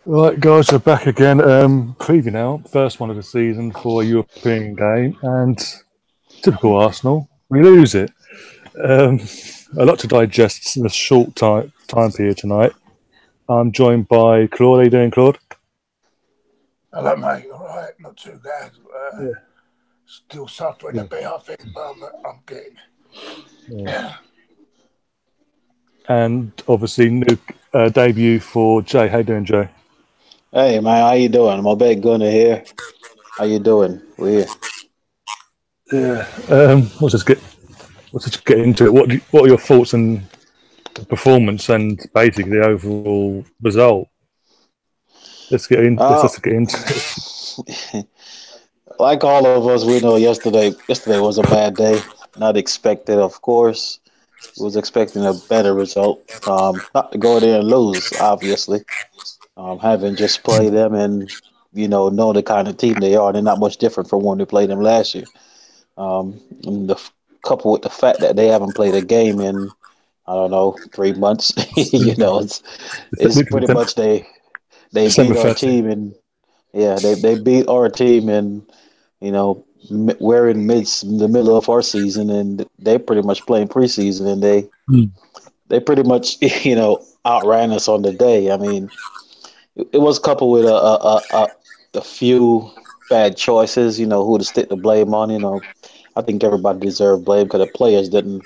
Right, guys, we're back again. Preview now, first one of the season for a European game, and typical Arsenal, we lose it. Um, a lot to digest in a short time period tonight. I'm joined by Claude. How you doing, Claude? Hello, mate. All right, not too bad. Yeah, Still suffering a yeah, bit, I think, but I'm getting. yeah. Yeah, And obviously, new debut for Jay. How you doing, Jay? Hey man, how you doing? Mobay Gooner here. How you doing? We're here. Yeah. Let's just get into it. What are your thoughts on the performance and basically the overall result? Let's get in. Let's Uh, just get into it. like all of us, we know yesterday was a bad day. Not expected, of course. Was expecting a better result. Not to go there and lose, obviously. Having just played them and know the kind of team they are, they're not much different from when we played them last year. And coupled with the fact that they haven't played a game in I don't know 3 months, it's pretty December, much they December beat our 30th. team and yeah, they beat our team and we're in the middle of our season and they pretty much playing preseason and Mm. they pretty much outran us on the day. I mean, it was coupled with a few bad choices. Who to stick the blame on. I think everybody deserved blame because the players didn't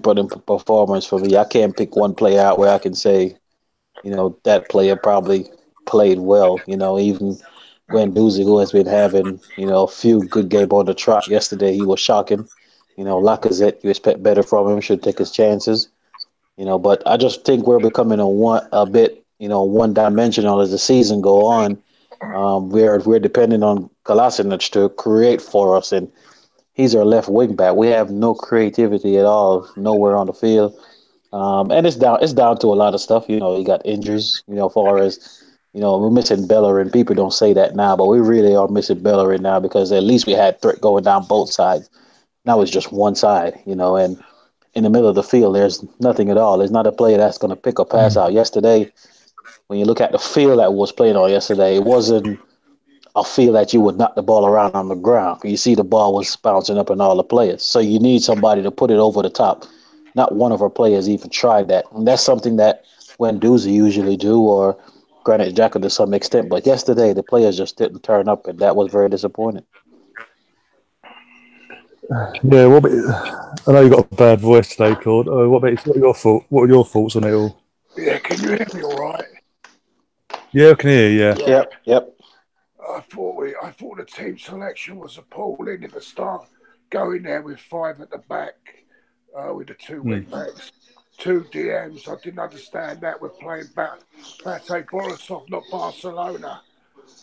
put in performance for me. I can't pick one player out where I can say that player probably played well. Even Guendouzi, who has been having, a few good games on the trot yesterday, he was shocking. Lacazette, you expect better from him, should take his chances. But I just think we're becoming a bit, one dimensional as the season go on. We're depending on Kolasinac to create for us, and he's our left wing back. We have no creativity at all, nowhere on the field. And it's down to a lot of stuff. He got injuries. Far as we're missing Bellerin. People don't say that now, but we really are missing Bellerin now because at least we had threat going down both sides. Now it's just one side. And in the middle of the field, there's nothing at all. There's not a player that's going to pick a pass out. Yesterday, when you look at the field that was played on yesterday, it wasn't a field that you would knock the ball around on the ground. You see the ball was bouncing up in all the players. So you need somebody to put it over the top. Not one of our players even tried that. And that's something that Wenduzi usually do or Granite Jackal to some extent. But yesterday, the players just didn't turn up, and that was very disappointing. Yeah. I know you got a bad voice today, Claude. What are your thoughts on it all? yeah. Can you hear me all right? Yeah, I can hear you. Yeah. Yeah. Yep, yep. I thought the team selection was appalling at the start. Going there with five at the back, with the two wing Mm. backs, two DMs. I didn't understand that. We're playing Bate Borisov, not Barcelona.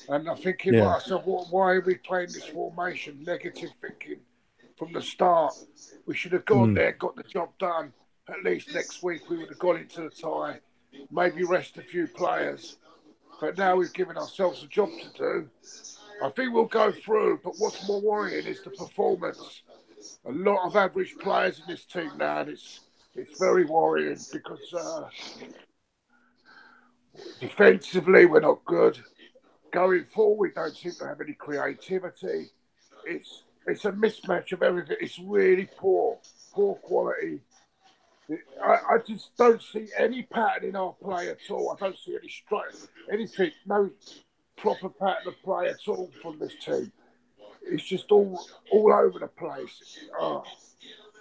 And I'm thinking to Yeah. myself, why are we playing this formation? Negative thinking from the start. We should have gone Mm. there, got the job done. At least next week we would have gone into the tie, maybe rest a few players. But now we've given ourselves a job to do. I think we'll go through, but what's more worrying is the performance. A lot of average players in this team now, and it's very worrying because defensively we're not good. Going forward, we don't seem to have any creativity. It's a mismatch of everything. It's really poor quality. I just don't see any pattern in our play at all. I don't see any strike, anything, no proper pattern of play at all from this team. It's just all over the place. Oh,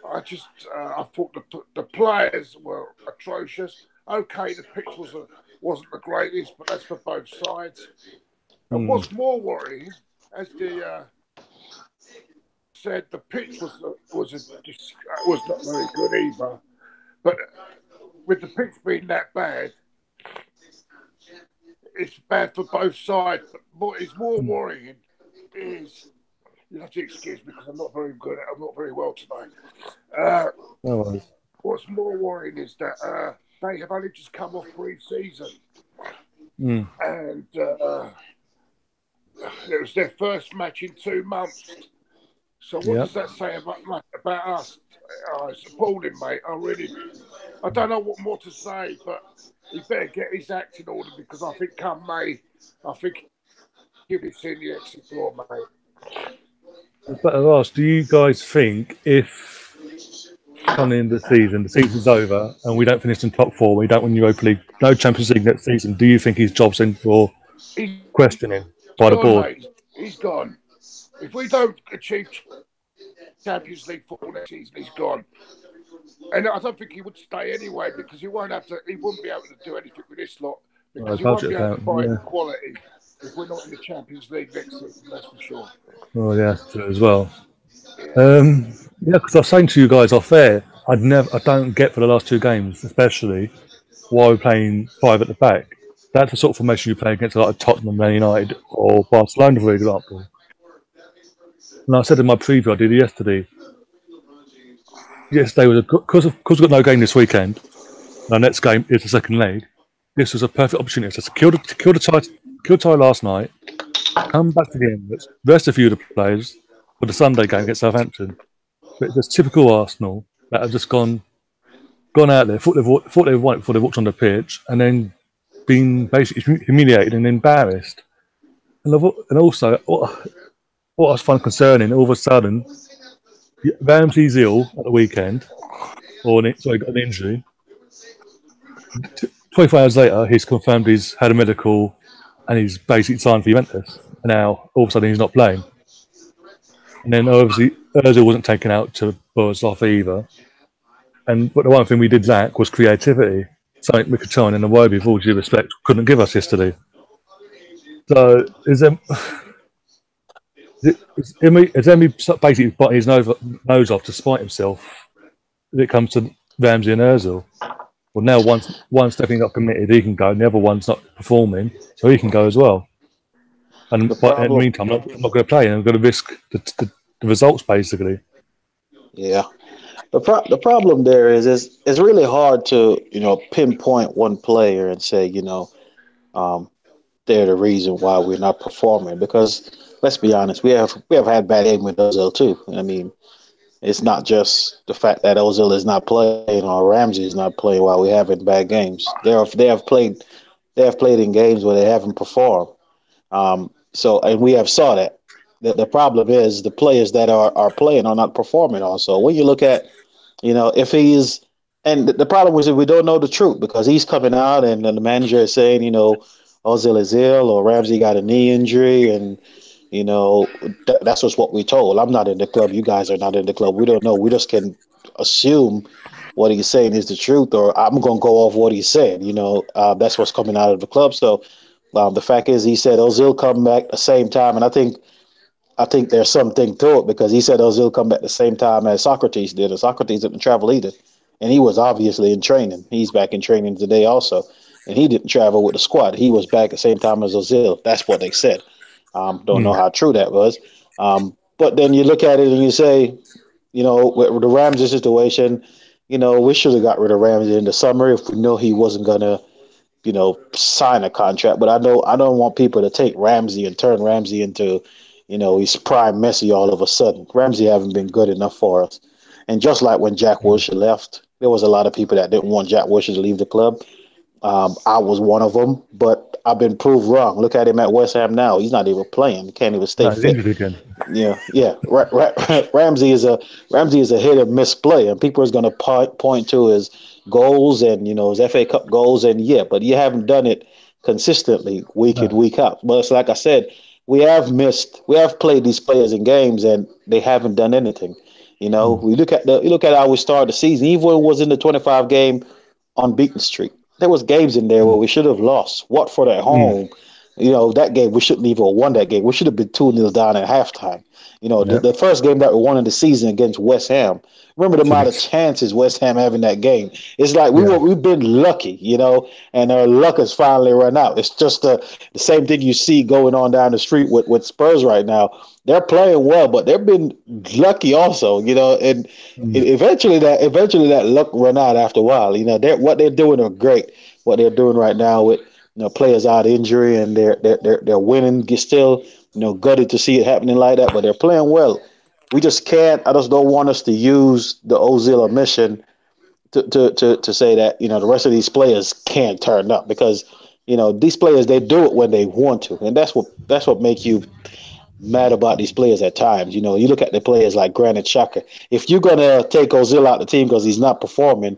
I thought the players were atrocious. Okay, the pitch wasn't the greatest, but that's for both sides. And Mm. what's more worrying, as the said, the pitch was not very good either. But with the pitch being that bad, it's bad for both sides. But what is more worrying is you have to excuse me because I'm not very good. I'm not very well tonight. Uh, No worries. what's more worrying is that they have only just come off pre-season, Mm. and it was their first match in 2 months. So what Yeah. does that say about us? It's appalling, mate. I don't know what more to say, but he better get his act in order because I think come May, I think he'll be seeing the exit door, mate. But I ask, do you guys think if coming into the season's over, and we don't finish in top four, we don't win Europa League, no Champions League next season, do you think his job's in for He's questioning by the gone, board? mate. He's gone. If we don't achieve Champions League football next season, he's gone. And I don't think he would stay anyway because he won't have to. He wouldn't be able to do anything with this lot because he won't be able to fight quality if we're not in the Champions League next season. That's for sure. Oh yeah, as well. Yeah, because I was saying to you guys off air, I don't get for the last two games, especially why we're playing five at the back. That's the sort of formation you play against like Tottenham, Man United, or Barcelona, for example. And I said in my preview I did yesterday. Yesterday was because we've got no game this weekend. Our next game is the second leg. This was a perfect opportunity to kill the tie last night. Come back to the Emirates, rest a few of the players for the Sunday game against Southampton. But it's typical Arsenal that have just gone out there, thought they won it before they walked on the pitch, and then been basically humiliated and embarrassed. And also, what I find concerning, all of a sudden, Ramsey's ill at the weekend, got an injury. 24 hours later, he's confirmed he's had a medical and he's basically signed for Juventus. And now, all of a sudden, he's not playing. And then, obviously, Ozil wasn't taken out to buzz off either. But the one thing we did lack was creativity. Something Mkhitaryan and Iwobi, with all due respect, couldn't give us yesterday. So, is Emi basically biting his nose off to spite himself when it comes to Ramsey and Ozil? Well, now one's definitely not committed, he can go, and the other one's not performing, so he can go as well. And in the meantime, I'm not going to play, and I'm going to risk the results, basically. Yeah. The problem there is it's really hard to pinpoint one player and say they're the reason why we're not performing, because let's be honest, we have had bad game with Ozil too. I mean, it's not just the fact that Ozil is not playing or Ramsey is not playing while we're having bad games. They have played in games where they haven't performed. And we have saw that. The problem is the players that are playing are not performing also. When you look at, if he's, and the problem is that we don't know the truth because he's coming out and the manager is saying, Ozil is ill or Ramsey got a knee injury, and that's just what we told. I'm not in the club. You guys are not in the club. We don't know. We just can assume what he's saying is the truth, or I'm going to go off what he said. That's what's coming out of the club. So the fact is, he said Ozil come back at the same time, and I think there's something to it because he said Ozil come back at the same time as Socrates did, and Socrates didn't travel either, and he was obviously in training. He's back in training today also, and he didn't travel with the squad. He was back at the same time as Ozil. That's what they said. Don't know how true that was. But then you look at it and you say, with the Ramsey situation, we should have got rid of Ramsey in the summer if we know he wasn't going to, sign a contract. But I don't want people to take Ramsey and turn Ramsey into, he's prime Messi all of a sudden. Ramsey haven't been good enough for us. And just like when Jack Wilshere left, there was a lot of people that didn't want Jack Wilshere to leave the club. I was one of them, but I've been proved wrong. Look at him at West Ham now; he's not even playing. He can't even stay fit. Yeah. Ramsey is a hit and miss player, and people is going to point to his goals and his FA Cup goals, and but you haven't done it consistently week in week out. But it's like I said, we have played these players in games, and they haven't done anything. We look at how we started the season, even when it was in the 25 game unbeaten streak. There was games in there where we should have lost. Watford at home, that game we shouldn't even have won that game. We should have been 2-0 down at halftime. The first game that we won in the season against West Ham. Remember the amount of chances West Ham have in that game. It's like we've been lucky, and our luck has finally run out. It's just the same thing you see going on down the street with Spurs right now. They're playing well, but they've been lucky also, and eventually that luck run out after a while. What they're doing are great. What they're doing right now with players out of injury and they're winning. You're still gutted to see it happening like that, but they're playing well. We just can't. I just don't want us to use the Ozil omission to say that the rest of these players can't turn up because these players they do it when they want to, and that's what makes you mad about these players at times. You look at the players like Granit Xhaka. If you're gonna take Ozil out the team because he's not performing,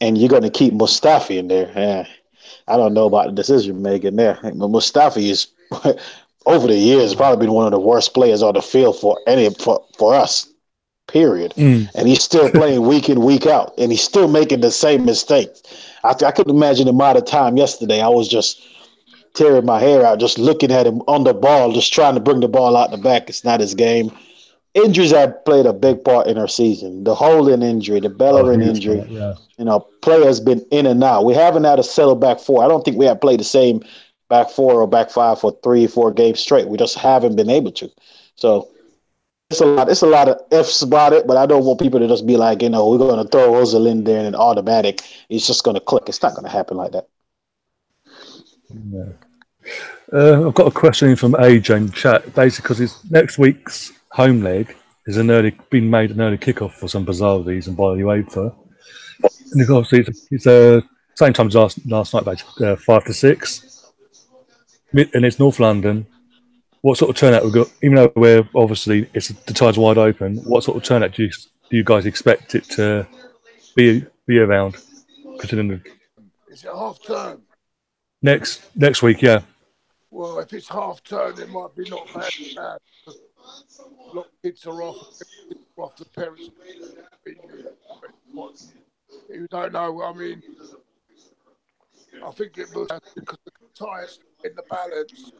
and you're gonna keep Mustafi in there, I don't know about the decision making there. Mustafi is over the years probably been one of the worst players on the field for us. Period. Mm. And he's still playing week in, week out, and he's still making the same mistakes. I couldn't imagine the amount of time yesterday I was just tearing my hair out, just looking at him on the ball, just trying to bring the ball out the back. It's not his game. Injuries have played a big part in our season. The Holding injury, the Oh, Bellerin huge injury. part, yeah. Players been in and out. We haven't had a settled back four. I don't think we have played the same back four or back five for 3 or 4 games straight. We just haven't been able to. So it's a lot. It's a lot of ifs about it, but I don't want people to just be like, we're going to throw Ozil in there and then automatic. It's just going to click. It's not going to happen like that. Yeah. I've got a question from AJ in chat. Basically, because next week's home leg is been made an early kickoff for some bizarre reason by the UEFA, and obviously it's same time as last night, basically 5 to 6, and it's North London. What sort of turnout we got? Even though the tide's wide open, what sort of turnout do you guys expect it to be around? Considering Is it half term? next week, yeah. Well, if it's half term, it might be not bad. Because a lot of kids are off the parents. You don't know. I mean, I think it was because the tyres in the balance.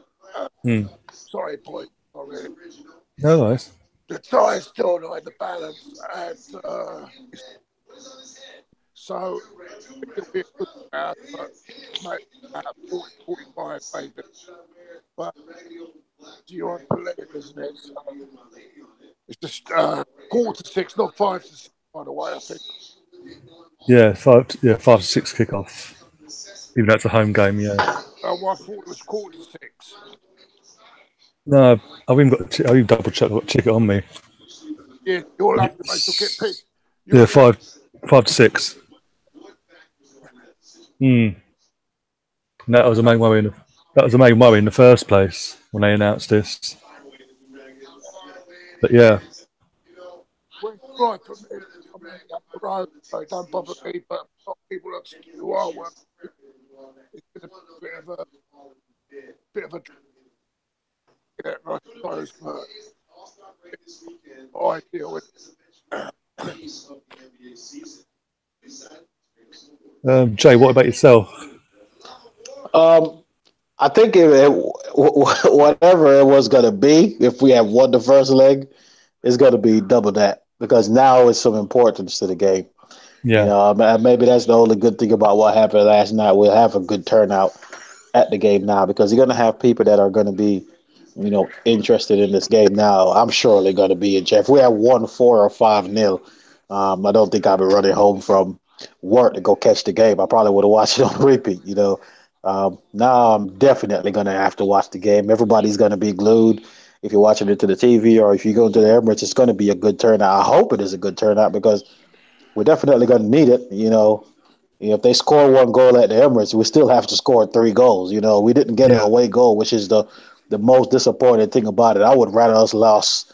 Sorry, boy. Sorry. No, nice. The tyres still not in the balance, and so it'll be a good crowd, but maybe about 40, 45 maybe. But you're on believe, isn't it? So it's just 5:45, not 5 to 6, by the way, I think. Yeah, 5 to 6 kickoff. Even though it's a home game, yeah. Well, I thought it was 5:45. No, I've even double checked. I've got a ticket on me. Yeah, you'll have to get picked. Yeah, 5 to 6. That was a main worry. That was a main worry in the first place when they announced this. But yeah. Well, it's right for me. I mean, up the road, so it don't bother me. But people who are working, it's been a bit of a get right close, but I deal with. Jay, what about yourself? I think whatever it was going to be, if we had won the first leg, it's going to be double that because now it's some importance to the game. Yeah. Maybe that's the only good thing about what happened last night. We'll have a good turnout at the game now because you're going to have people that are going to be, interested in this game now. I'm surely going to be in. If we had won 4 or 5-0, I don't think I'd be running home from work to go catch the game. I probably would have watched it on repeat. Now I'm definitely going to have to watch the game. Everybody's going to be glued. If you're watching it to the TV or if you go to the Emirates, it's going to be a good turnout. I hope it is a good turnout because we're definitely going to need it. If they score 1 goal at the Emirates, we still have to score 3 goals. We didn't get an away goal, which is the most disappointing thing about it. I would rather us lost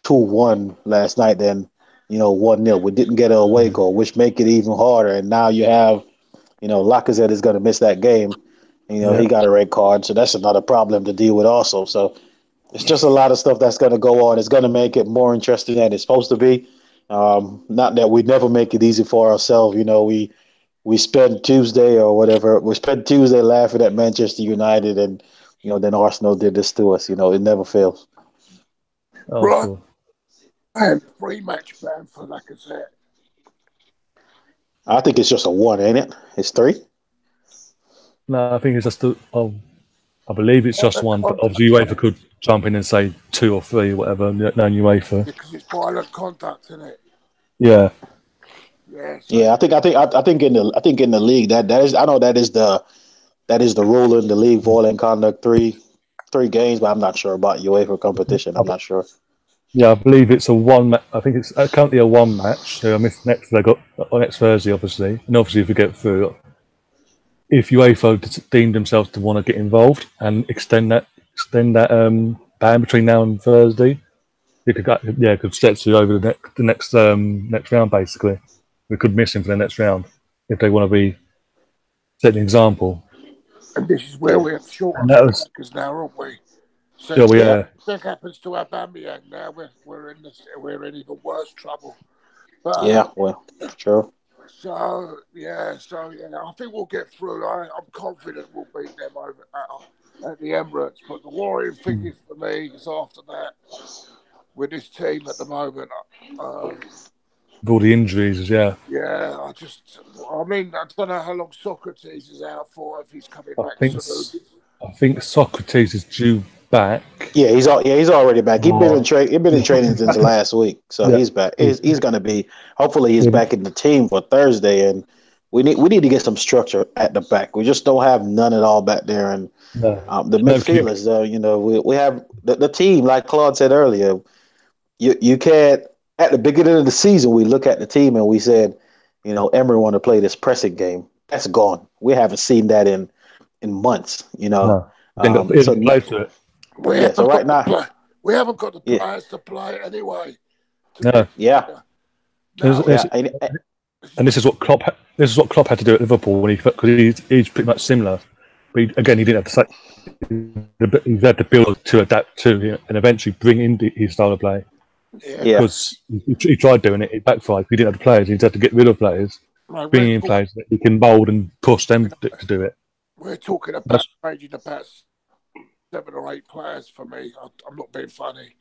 2-1 last night than 1-0. We didn't get an away goal, which make it even harder. And now you have Lacazette is going to miss that game. He got a red card, so that's another problem to deal with also. So it's just a lot of stuff that's going to go on. It's going to make it more interesting than it's supposed to be. Not that we never make it easy for ourselves. We spent Tuesday or whatever. We spent Tuesday laughing at Manchester United, and then Arsenal did this to us. It never fails. Oh, Right. cool. And 3-match ban for Lacazette. I think it's just a 1, ain't it? It's 3. No, I think it's just I believe it's just 1, but obviously UEFA could jump in and say 2 or 3, whatever. No, UEFA. Because it's violent conduct, isn't it? Yeah. Yeah. Yeah, I think in the league that is, I know that is the rule in the league, violent conduct 3 games, but I'm not sure about UEFA competition. I'm not sure. Yeah, I believe it's a one. I think it's currently a one match. So I missed next. They got on next Thursday, obviously, and obviously if we get through, if UEFA deem themselves to want to get involved and extend that ban between now and Thursday, it could stretch you over the next round. Basically, we could miss him for the next round if they want to be setting an example. And this is where we're short And of that was strikers now, aren't we? So yeah, if Yeah. that happens to Aubameyang now, we're in even worse trouble. But Yeah. Well, true. so yeah, I think we'll get through. I'm confident we'll beat them over at the Emirates. But the worrying thing is for me is after that with this team at the moment. with all the injuries, yeah. Yeah, I mean, I don't know how long Socrates is out for, if he's coming I back think soon. I think Socrates is due back. Yeah, he's already back. He's been in Oh, training since last week, so yeah, he's back. He's going to be. Hopefully, he's yeah, back in the team for Thursday, and we need to get some structure at the back. We just don't have none at all back there, and no, the no keep. midfielders. We have the team, like Claude said earlier. You can't. At the beginning of the season, we look at the team and we said, Emery want to play this pressing game. That's gone. We haven't seen that in months. No, he didn't play to it. We Yeah. So haven't right got the now, play. We haven't got the yeah, players to play anyway. To No, be yeah, fair. There's- Now, there's- yeah. and this is what Klopp had to do at Liverpool because he's pretty much similar. But again, he didn't have to say he had to build to adapt to and eventually bring in his style of play yeah, Yeah. because he tried doing it, it backfired. He didn't have the players. He had to get rid of players, like bring in players that he can mould and push them to do it. we're talking about That's, changing about 7 or 8 players for me. I'm not being funny.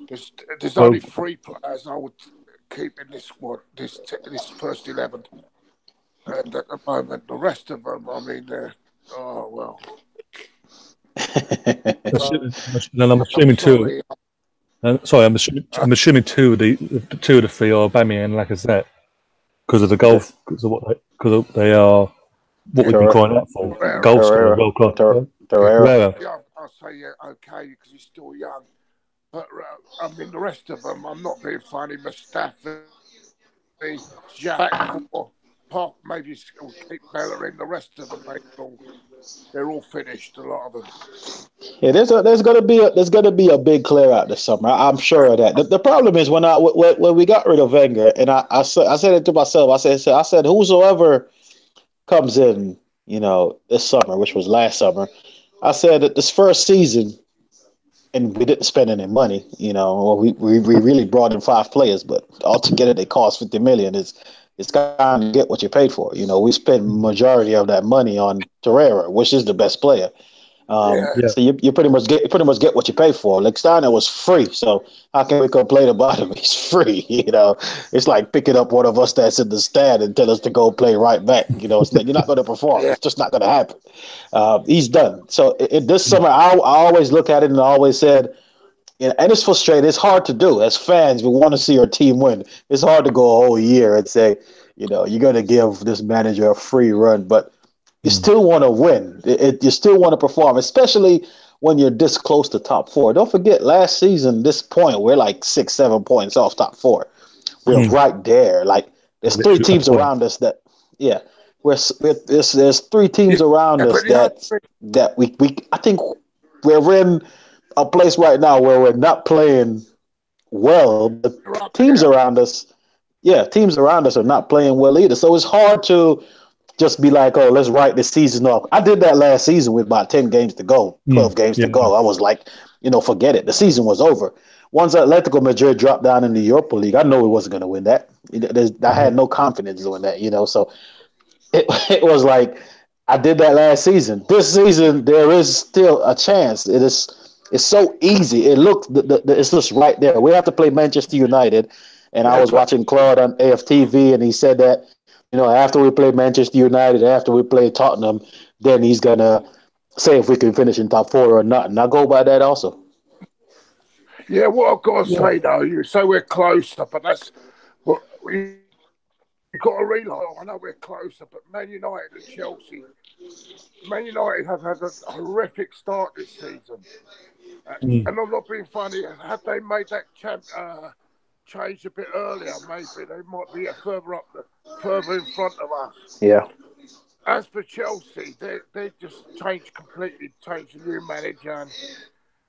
There's well, only 3 players I would keep in this squad, this first 11. And at the moment, the rest of them, I mean, they're well. and I'm I'm assuming sorry. sorry, I'm assuming two of the 3 are Aubameyang and Lacazette because of the goal, because they are what we've been Torre- crying out for. Herrera. Goal scorer, Torreira, world class. Torreira. Herrera. Yeah, I'll say okay because he's still young. But I mean, the rest of them, I'm not being funny. Mustafi, Jack, Pop, maybe keep Bella in. The rest of them, they're all finished. A lot of them. Yeah, there's gonna be a big clear out this summer. I'm sure of that. The problem is when we got rid of Wenger, and I said it to myself. I said whosoever comes in, this summer, which was last summer, I said that this first season, and we didn't spend any money. Well, we really brought in 5 players, but altogether they cost 50 million. It's kind of get what you paid for. We spent majority of that money on Torreira, which is the best player. Yeah. Yeah. So you pretty much get what you pay for. Like Steiner was free, so how can we complain about him? He's free. It's like picking up one of us that's in the stand and tell us to go play right back. You're not going to perform. Yeah. It's just not going to happen. He's done. So this summer, I always look at it and I always said, and it's frustrating. It's hard to do as fans. We want to see our team win. It's hard to go a whole year and say, you're going to give this manager a free run, but you still want to win. You still want to perform, especially when you're this close to top 4. Don't forget, last season, this point, we're like 6, 7 points off top 4. We're right there. Like there's 3 Literally a teams point. around us that, yeah, there's 3 teams around us that we I think we're in a place right now where we're not playing well. The You're up teams there. around us, teams around us are not playing well either. So it's hard to just be like, oh, let's write this season off. I did that last season with about 10 games to go, 12 games Yeah. to go. I was like, forget it. The season was over. Once Atletico Madrid dropped down in the Europa League, I know we wasn't going to win that. I had no confidence doing that, So it was like, I did that last season. This season, there is still a chance. It's so easy. It looks, it's just right there. We have to play Manchester United. And I Yeah, was but watching Claude on AFTV, and he said that, after we play Manchester United, after we play Tottenham, then he's gonna say if we can finish in top 4 or not. And I go by that also. yeah, what I've got to Yeah. say though, you say we're closer, but that's what we got to realise. I know we're closer, but Man United and Chelsea. Man United have had a horrific start this season. Mm. And I'm not being funny. Had they made that change a bit earlier, maybe they might be further in front of us. Yeah. As for Chelsea, they just changed a new manager,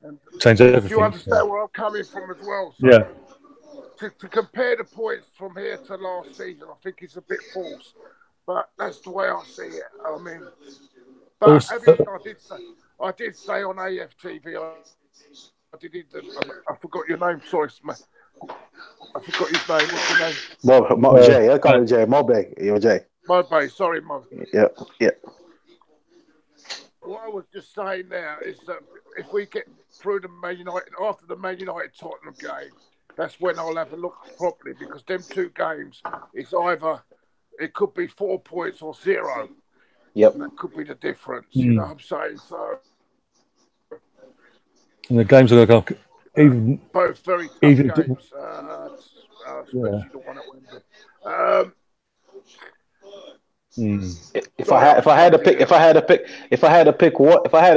and Change do you everything. understand where I'm coming from as well? So Yeah. to compare the points from here to last season, I think it's a bit false, but that's the way I see it. I mean, but Also, I did say on AFTV, I forgot your name. Sorry, I forgot his name. What's your name? Jay, I call him Jay. Mobay. You're Jay. Mobay. Sorry, Mo. Yeah. Yeah. What I was just saying there is that if we get through the Man United after the Man United Tottenham game, that's when I'll have a look properly, because them two games, it's either it could be 4 points or 0. Yep. And that could be the difference. You know what I'm saying? So. And the games are going to go even both very tough even games, especially the one at Wembley. If I had to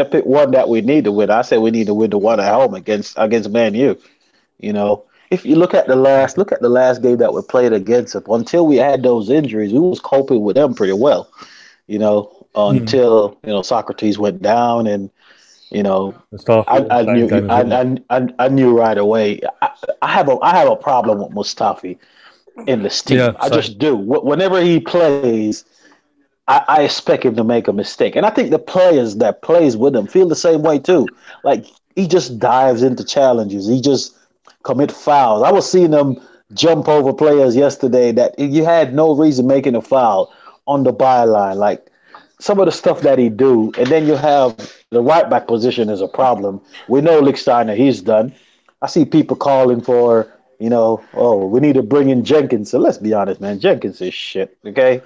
pick one that we need to win, I say we need to win the one at home against Man U. You know, if you look at the last game that we played against them, until we had those injuries, we was coping with them pretty well. You know, until Socrates went down, and I knew right away. I have a problem with Mustafi in this team. Yeah, I just do. Whenever he plays, I expect him to make a mistake, and I think the players that plays with him feel the same way too. Like, he just dives into challenges. He just commit fouls. I was seeing them jump over players yesterday that you had no reason making a foul on the byline. Like, some of the stuff that he do, and then you have the right back position is a problem. We know Lichtsteiner, he's done. I see people calling for, we need to bring in Jenkins. So let's be honest, man, Jenkins is shit. Okay,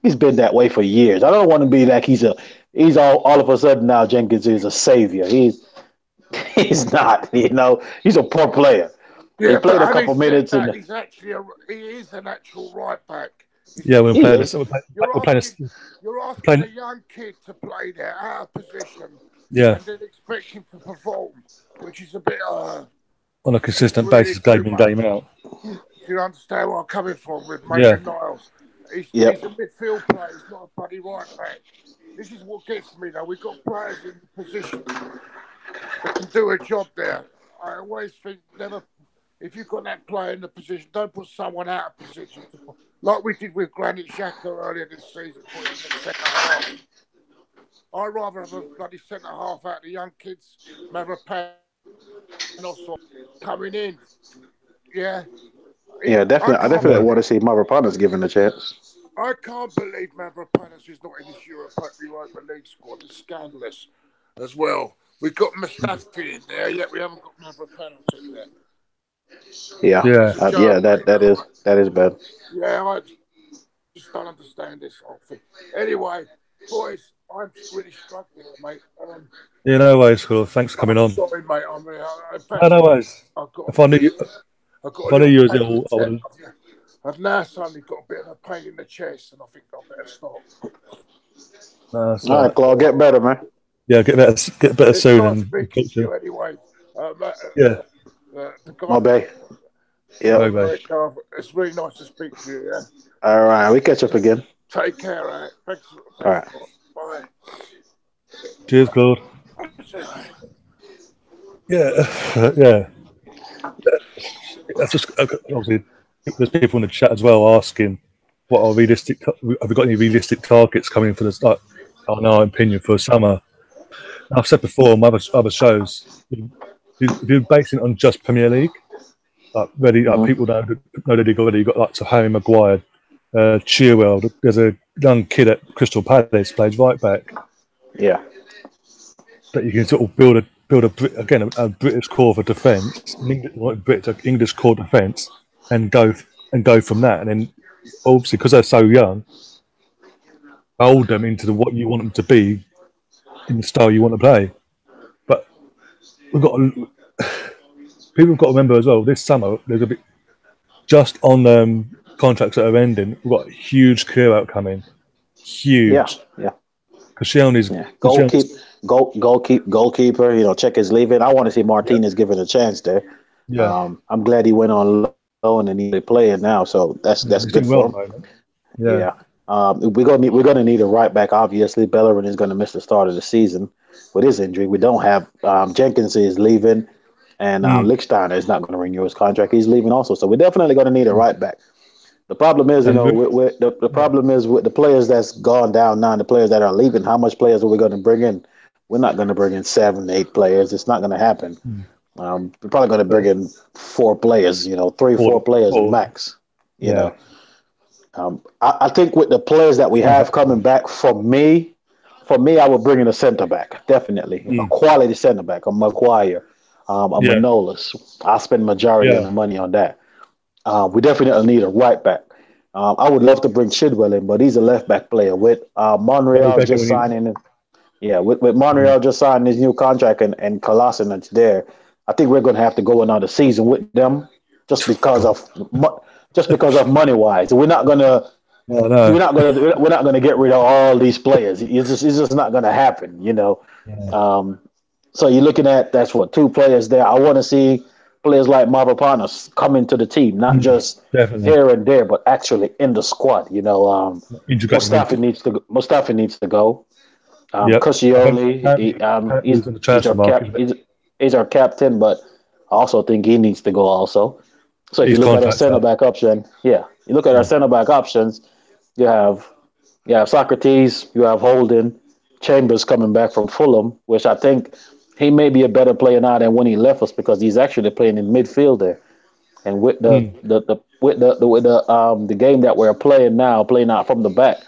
he's been that way for years. I don't want to be like he's all of a sudden now Jenkins is a savior. He's not. He's a poor player. He Yeah, played but a couple having said minutes that, in. he is an actual right back. Yeah, we're playing. You're asking a young kid to play there out of position, and then expect him to perform, which is a bit on a consistent really basis, game in, game out. Do you understand where I'm coming from with Maitland Niles? He's a midfield player. He's not a bloody right back. This is what gets me, though. We've got players in the position that can do a job there. I always think if you've got that player in the position, don't put someone out of position. Like we did with Granit Xhaka earlier this season, put him in the centre half. I'd rather have a bloody centre half out of the young kids, Mavropanos coming in. Yeah. Yeah, definitely. I definitely want to see Mavropanos given a chance. I can't believe Mavropanos is not in this Europa League squad. It's scandalous as well. We've got Mustafi in there, yet we haven't got Mavropanos in there. Yeah, that is bad. Yeah, I just don't understand this whole thing. Anyway, boys, I'm really struggling, mate. No worries, cool. Thanks for coming on. Sorry, mate. No worries. If I knew you was ill, I wouldn't. I've now suddenly got a bit of a pain in the chest, and I think I better stop. All right, Claude, get better, man. Yeah, get better soon. Nice speaking to you anyway. Mobay. Yeah. It's really nice to speak to you. Yeah. All right, we catch up again. Take care, right? Thanks. All right. Bye. Cheers, Claude. Yeah. That's just obviously there's people in the chat as well asking what are realistic. Have we got any realistic targets coming for this? Like, in our opinion, for summer. I've said before on other shows, if you're basing it on just Premier League, people know the league already. You've got like Harry Maguire, Chilwell. There's a young kid at Crystal Palace plays right back. Yeah, that you can sort of build a British core for defence, English core defence, and go from that. And then obviously because they're so young, mould them into what you want them to be in the style you want to play. But people have got to remember as well. This summer there's a bit just on contracts that are ending. We've got a huge clear out coming. Huge. Yeah. Koscielny's goalkeeper. Check his leaving. I want to see Yeah. Martinez given a chance there. Yeah. I'm glad he went on loan and he's playing now, so that's He's good doing well for at him. the moment. Yeah. Yeah. We're gonna need a right back. Obviously, Bellerin is gonna miss the start of the season with his injury. We don't have Jenkins is leaving, and Mm. Lichtsteiner is not going to renew his contract. He's leaving also, so we're definitely going to need a right back. The problem is, And the yeah. problem is with the players that's gone down now, and the players that are leaving. How much players are we going to bring in? We're not going to bring in 7, 8 players. It's not going to happen. Mm. We're probably going to bring But in 4 players. 3, four, 4 players four. max. You Yeah. know, I think with the players that we have coming back, for me, I would bring in a center back, definitely a Mm. quality center back, a Maguire, a Yeah. Manolas. I spend majority of Yeah. the money on that. We definitely need a right back. I would love to bring Chidwell in, but he's a left back player. With Well, Monreal better just when you. signing, with Mm. Monreal just signing his new contract and Kolasinac there, I think we're going to have to go another season with them just because God. of money wise. Oh no. We're not gonna get rid of all these players. It's just not gonna happen. Yeah. So you're looking at that's what 2 players there. I want to see players like Mavropanos come into the team, not Mm. just Definitely. here and there, but actually in the squad. Integrate them into. Mustafi needs to go. Yep. Koscielny, Apparently he's in the he's transfer our market. he's our captain, but I also think he needs to go also. So if you His look at our contract's center up. back option, you look at our Mm. center back options. You have Socrates, you have Holden, Chambers coming back from Fulham, which I think he may be a better player now than when he left us because he's actually playing in midfield there. And with the Mm. the game that we're playing now, playing out from the back,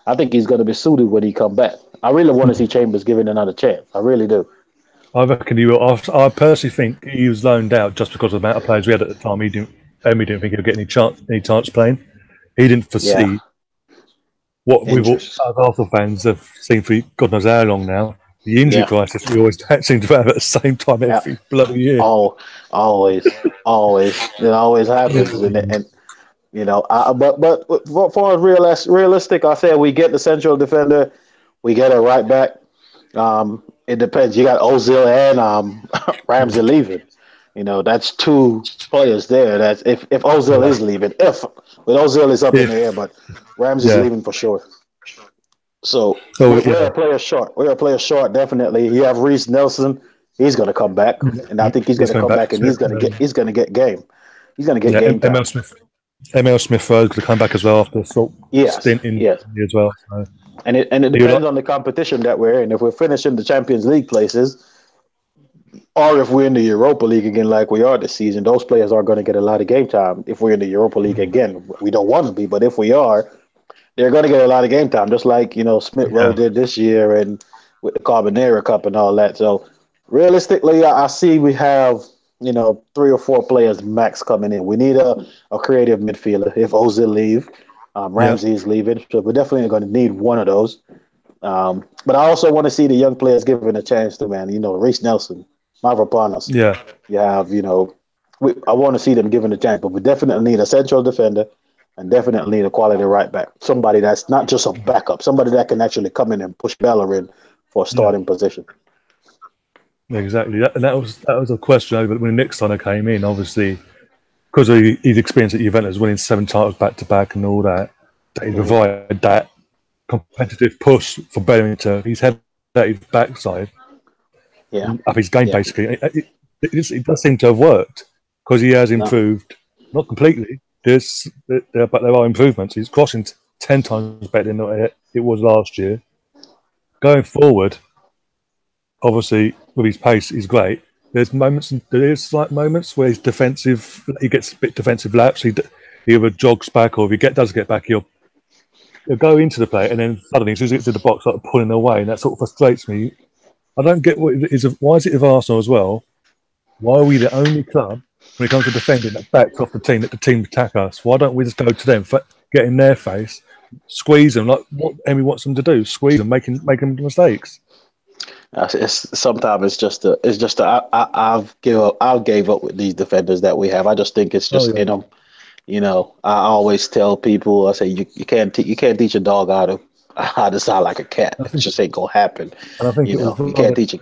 I think he's going to be suited when he come back. I really want to Mm. see Chambers given another chance. I really do. I reckon he will. I personally think he was loaned out just because of the amount of players we had at the time. He didn't think he'd get any chance playing. He didn't Yeah, foresee what we've all, interest. as Arsenal fans have seen for God knows how long now. The injury Yeah, crisis we always seem to have at the same time yeah. every bloody year. Oh, always. It always happens, and but for realistic, I said we get the central defender, we get a right back. It depends. You got Ozil and Ramsey leaving. That's 2 players there. That's if Ozil Yeah, is leaving. But Ozil is up in the air, if but Ramsey's yeah, leaving for sure. So oh we're yeah, a player short. We're a player short, definitely. You have Reece Nelson. He's going to come back, and I think he's going he's to coming come back. back, and he's going to get game. He's going to get Yeah, game time. ML Smith, ML Smith Rowe's going to come back as well after a sort Yes, stint in yes. as well. So And it you like, depends on the competition that we're in. If we're finishing the Champions League places, or if we're in the Europa League again, like we are this season, those players are going to get a lot of game time. If we're in the Europa League again, we don't want to be, but if we are, they're going to get a lot of game time, just like Smith Rowe yeah, did this year and with the Carbonera Cup and all that. So realistically, I see we have 3 or 4 players max coming in. We need a creative midfielder. If Ozil leave, yeah, Ramsey is leaving, so we're definitely going to need one of those. But I also want to see the young players given a chance to, man. Reece Nelson, Mavropanos. yeah. You have, I want to see them given a chance, but we definitely need a central defender and definitely need a quality right back. Somebody that's not just a backup, somebody that can actually come in and push Bellerin for a Yeah. starting position. Exactly. That was a question over when Nick Sonner came in. Obviously, because he's experienced at Juventus, winning 7 titles back to back and all that. That he Mm-hmm. provided that competitive push for Bellerin to his head at his backside Yeah, up his game. yeah, Basically, it does seem to have worked because he has no, improved. Not completely, but there are improvements. He's crossing 10 times better than it was last year. Going forward, obviously with his pace, he's great. There is slight moments where he gets a bit defensive lapse. He either jogs back or if does get back, he'll go into the play and then suddenly as soon as he gets to the box, like pulling away, and that sort of frustrates me. I don't get what it is. Why is it with Arsenal as well? Why are we the only club when it comes to defending that backs off the team, let the team attack us? Why don't we just go to them, get in their face, squeeze them like what Emmy wants them to do? Squeeze them, making mistakes. Sometimes I've gave up with these defenders that we have. I just think it's Oh just yeah, in them. I always tell people, I say you can't teach a dog how to how to sound like a cat. I It think, just ain't gonna happen. and I think it was You can't rather. teach it.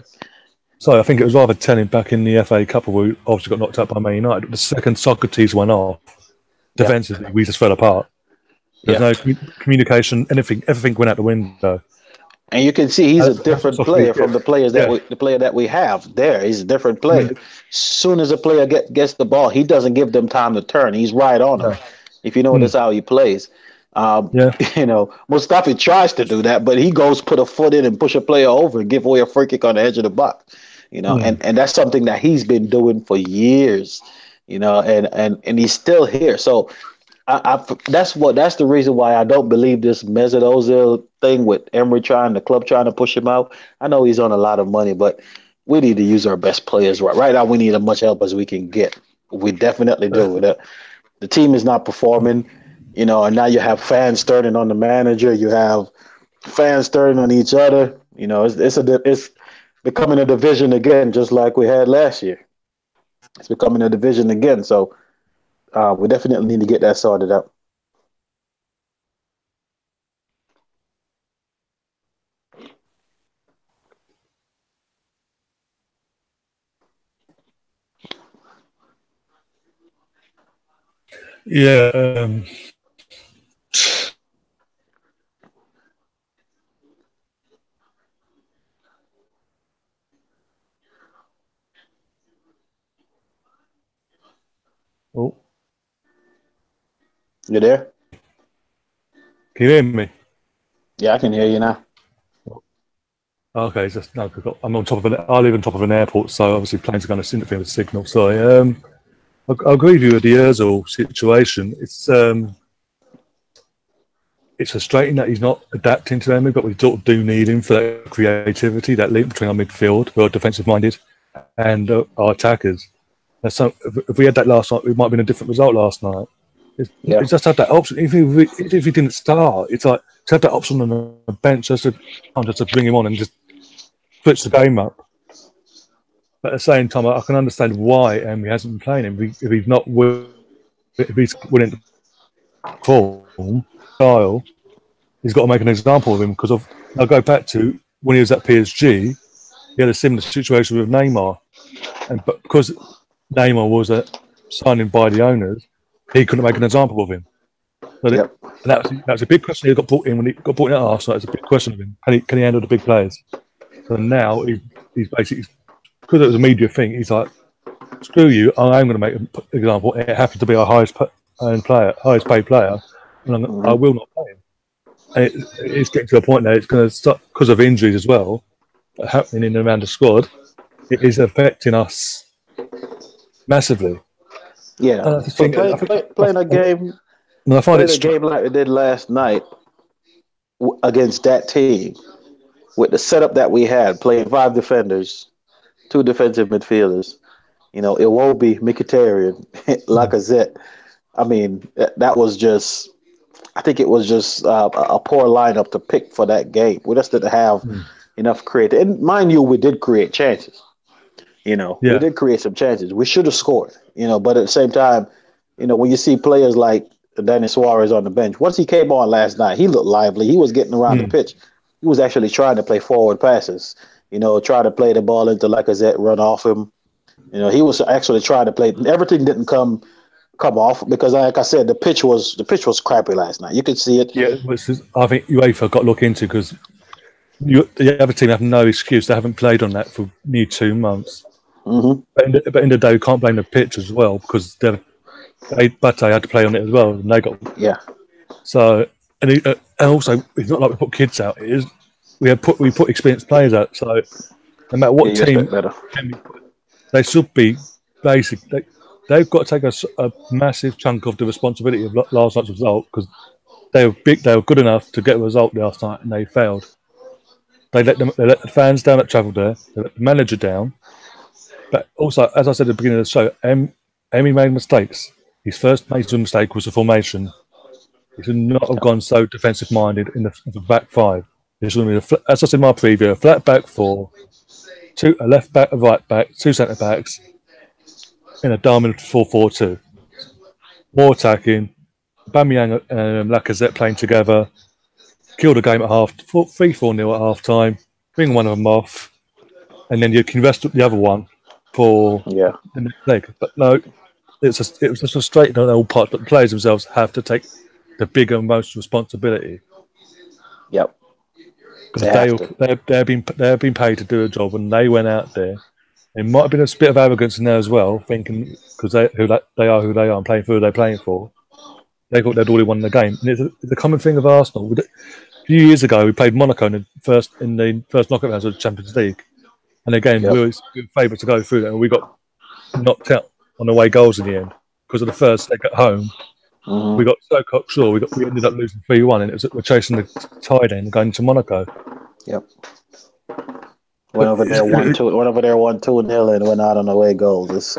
Sorry, I think it was rather telling back in the FA Cup where we obviously got knocked out by Man United. The second Socrates went off, Yeah, defensively, we just fell apart. There's yeah. no communication, anything, everything went out the window. And you can see he's a That's what different Socrates player did. from Yeah, the player that we have there. He's a different I mean, player. Soon as a player gets the ball, he doesn't give them time to turn. He's right on them. no, If you notice mm, how he plays, um, yeah, Mustafi tries to do that, but he goes put a foot in and push a player over and give away a free kick on the edge of the box. mm, And that's something that he's been doing for years. And he's still here. So that's the reason why I don't believe this Mesut Ozil thing with Emery the club trying to push him out. I know he's on a lot of money, but we need to use our best players right now. We need as much help as we can get. We definitely do. The team is not performing, and now you have fans turning on the manager. You have fans turning on each other. It's becoming a division again, just like we had last year. It's becoming a division again. So we definitely need to get that sorted out. yeah. Oh, You there? can you hear me? Yeah, I can hear you now. Okay, just no. I'm on top of I live on top of an airport, so obviously planes are going to interfere with the signal. Sorry. I agree with you with the Özil situation. It's frustrating that he's not adapting to them, but we sort of do need him for that creativity, that link between our midfield, who are defensive minded, and our attackers. If we had that last night, it might have been a different result last night. Yeah. It's just have that option. Even if he didn't start, it's like to have that option on the bench just to bring him on and just switch the game up. But at the same time, I can understand why Emery hasn't been playing him. If he's not if he's willing to perform style, he's got to make an example of him. Because I'll go back to when he was at PSG, he had a similar situation with Neymar, but because Neymar was signing by the owners, he couldn't make an example of him. So Yep. that was a big question. He got brought in when he got brought in at Arsenal. It's a big question of him. Can he handle the big players? So now he's basically, because it was a media thing. He's like, screw you. I'm going to make an example. It happens to be our highest paid player, and I Hmm. will not play him. And it's getting to a point now. It's going to start because of injuries as well, happening in and around the squad. It is affecting us massively. Yeah. And I just But think, playing a game, I find it playing a game like we did last night against that team with the setup that we had, playing five defenders, two defensive midfielders. It won't be Mkhitaryan, Lacazette. I mean, that was just. I think it was just a poor lineup to pick for that game. We just didn't have mm, enough creative. And mind you, we did create chances. We yeah, did create some chances. We should have scored. But at the same time, when you see players like Denis Suarez on the bench, once he came on last night, he looked lively. He was getting around the mm, pitch. He was actually trying to play forward passes. Try to play the ball into Lacazette, run off him. He was actually trying to play. Everything didn't come off because, like I said, the pitch was crappy last night. You could see it. yeah. I think UEFA got to look into because the other team have no excuse. They haven't played on that for nearly 2 months. Hmm. But in the day, we can't blame the pitch as well because BATE had to play on it as well, and they got Yeah, so. And also, it's not like we put kids out. It is we put experienced players out. So no matter yeah, what you expect team, better. they should be basic. They've got to take a massive chunk of the responsibility of last night's result because they were big. They were good enough to get a result last night, and they failed. They let the fans down that travelled there. They let the manager down. But also, as I said at the beginning of the show, Emi made mistakes. His first major mistake was the formation. He should not have Yeah. gone so defensive minded in the back five. It should have been, as I said in my preview, a flat back four, a left back, a right back, two centre backs in a dominant 4-4-2. More attacking. Bamiyang and Lacazette playing together. kill the game at 3-4 nil at half time, bring one of them off, and then you can rest the other one for Yeah. the next leg. But no, it was just frustrating on all parts. But the players themselves have to take the bigger and most responsibility Yep. because They have to. they've been paid to do a job, and they went out there. It might have been a bit of arrogance in there as well, thinking because they are who they are and playing for who they're playing for. They thought they'd already won the game. And it's a common thing of Arsenal. A few years ago, we played Monaco in the first knockout rounds of the Champions League, and again Yep. we were favourites to go through that, and we got knocked out on away goals in the end because of the first leg at home. Mm-hmm. We got so cocksure. We ended up losing 3-1, and we're chasing the tie then going to Monaco. Yep. Went over there 1-2 and went out on away goals.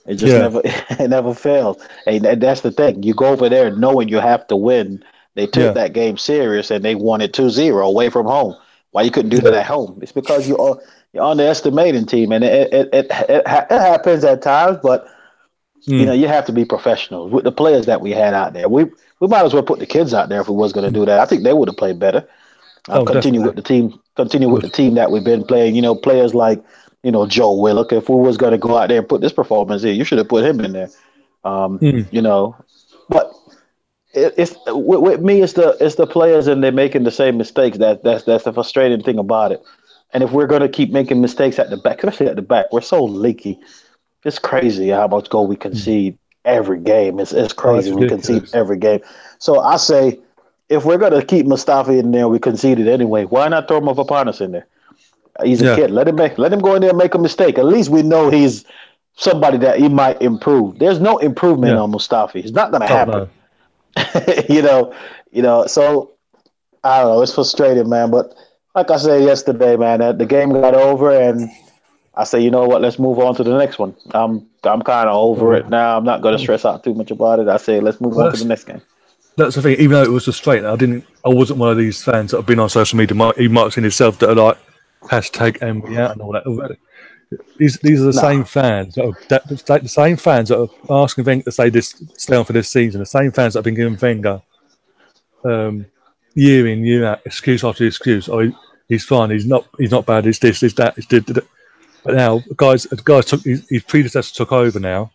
It just never failed. And that's the thing. You go over there knowing you have to win. They took that game serious and they won it 2-0 away from home. Why you couldn't do that at home? It's because you're underestimating team, and it happens at times. But you have to be professionals with the players that we had out there. We might as well put the kids out there if we was going to do that. I think they would have played better. Continue with the team that we've been playing. Players like Joe Willock. If we was going to go out there and put this performance in, you should have put him in there. But it's with me, it's the players and they're making the same mistakes. That's the frustrating thing about it. And if we're going to keep making mistakes at the back, especially at the back, we're so leaky. It's crazy how much goal we concede every game. It's crazy. We concede every game. So I say, if we're going to keep Mustafi in there, we conceded anyway. Why not throw Mavropanos in there? He's a kid. Let him go in there and make a mistake. At least we know he's somebody that he might improve. There's no improvement on Mustafi. It's not going to happen. So I don't know. It's frustrating, man. But like I said yesterday, man, the game got over, and I say, you know what? Let's move on to the next one. I'm kind of over it now. I'm not going to stress out too much about it. I say, let's move on to the next game. That's the thing. Even though it was frustrating, I wasn't one of these fans that have been on social media. He might have seen himself that are like #Emery out and all that. These are the same fans the same fans that are asking Wenger to stay on for this season. The same fans that have been giving Wenger year in year out excuse after excuse. Oh, he's fine. He's not bad. He's this. He's that. He's did. But now, guys took his predecessor took over now.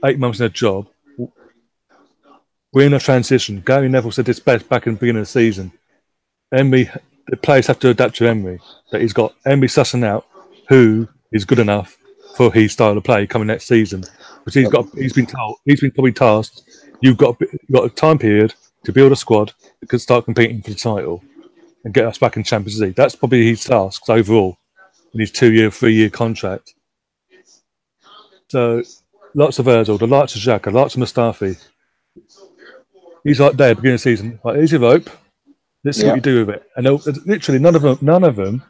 8 months in a job. We're in a transition. Gary Neville said this best back in the beginning of the season. Emery, the players have to adapt to Emery. That he's got Emery sussing out who is good enough for his style of play coming next season. Because he's been probably tasked. You've got a time period to build a squad that can start competing for the title and get us back in Champions League. That's probably his tasks overall in his 2-year, 3-year contract. So lots of Ozil, the likes of Xhaka, lots of Mustafi. He's like there at the beginning of the season. Like, here's your rope. Let's see what you do with it. And literally none of them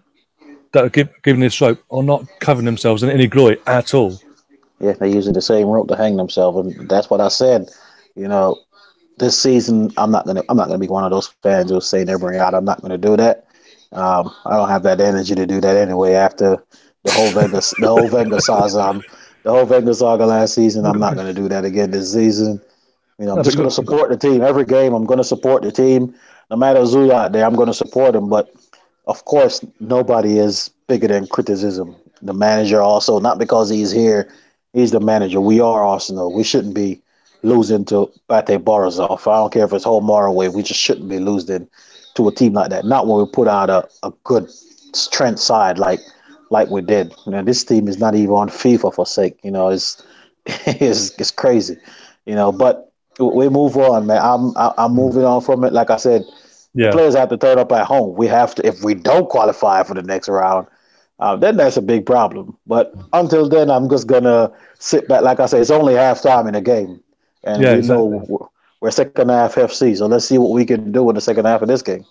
that are giving this rope are not covering themselves in any glory at all. Yeah, they're using the same rope to hang themselves, and that's what I said. This season I'm not gonna be one of those fans who's saying Emery out. I'm not gonna do that. I don't have that energy to do that anyway. After the whole Wenger saga last season, I'm not gonna do that again this season. I'm just going to support the team. Every game, I'm going to support the team. No matter who's out there, I'm going to support them. But, of course, nobody is bigger than criticism. The manager also, not because he's here, he's the manager. We are Arsenal. We shouldn't be losing to BATE Borisov. I don't care if it's home or away. We just shouldn't be losing to a team like that. Not when we put out a good strength side like we did. This team is not even on FIFA for sake. It's crazy. But we move on, man. I'm moving on from it. Like I said, the players have to turn up at home. We have to. If we don't qualify for the next round, then that's a big problem. But until then, I'm just gonna sit back. Like I said, it's only halftime in the game, and know we're second half FC. So let's see what we can do in the second half of this game.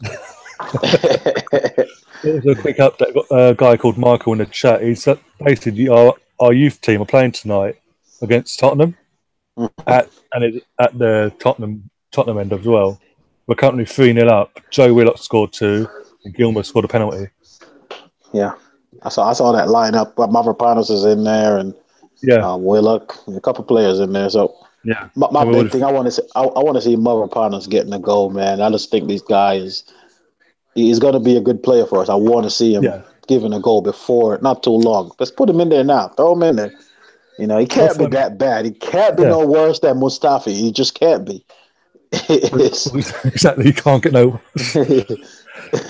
There's a quick update. Got a guy called Michael in the chat. He's basically our youth team are playing tonight against Tottenham. At the Tottenham end as well. We're currently 3-0 up. Joe Willock scored 2 and Gilmer scored a penalty. Yeah. I saw that lineup. Mavropanos is in there and Willock, a couple players in there. So my big thing, I want to see Mavropanos getting a goal, man. I just think these guys He's going to be a good player for us. I want to see him Yeah. given a goal before not too long. Let's put him in there now. Throw him in there. You know, he can't be that bad. He can't be no worse than Mustafi. He just can't be. Exactly. You can't get no.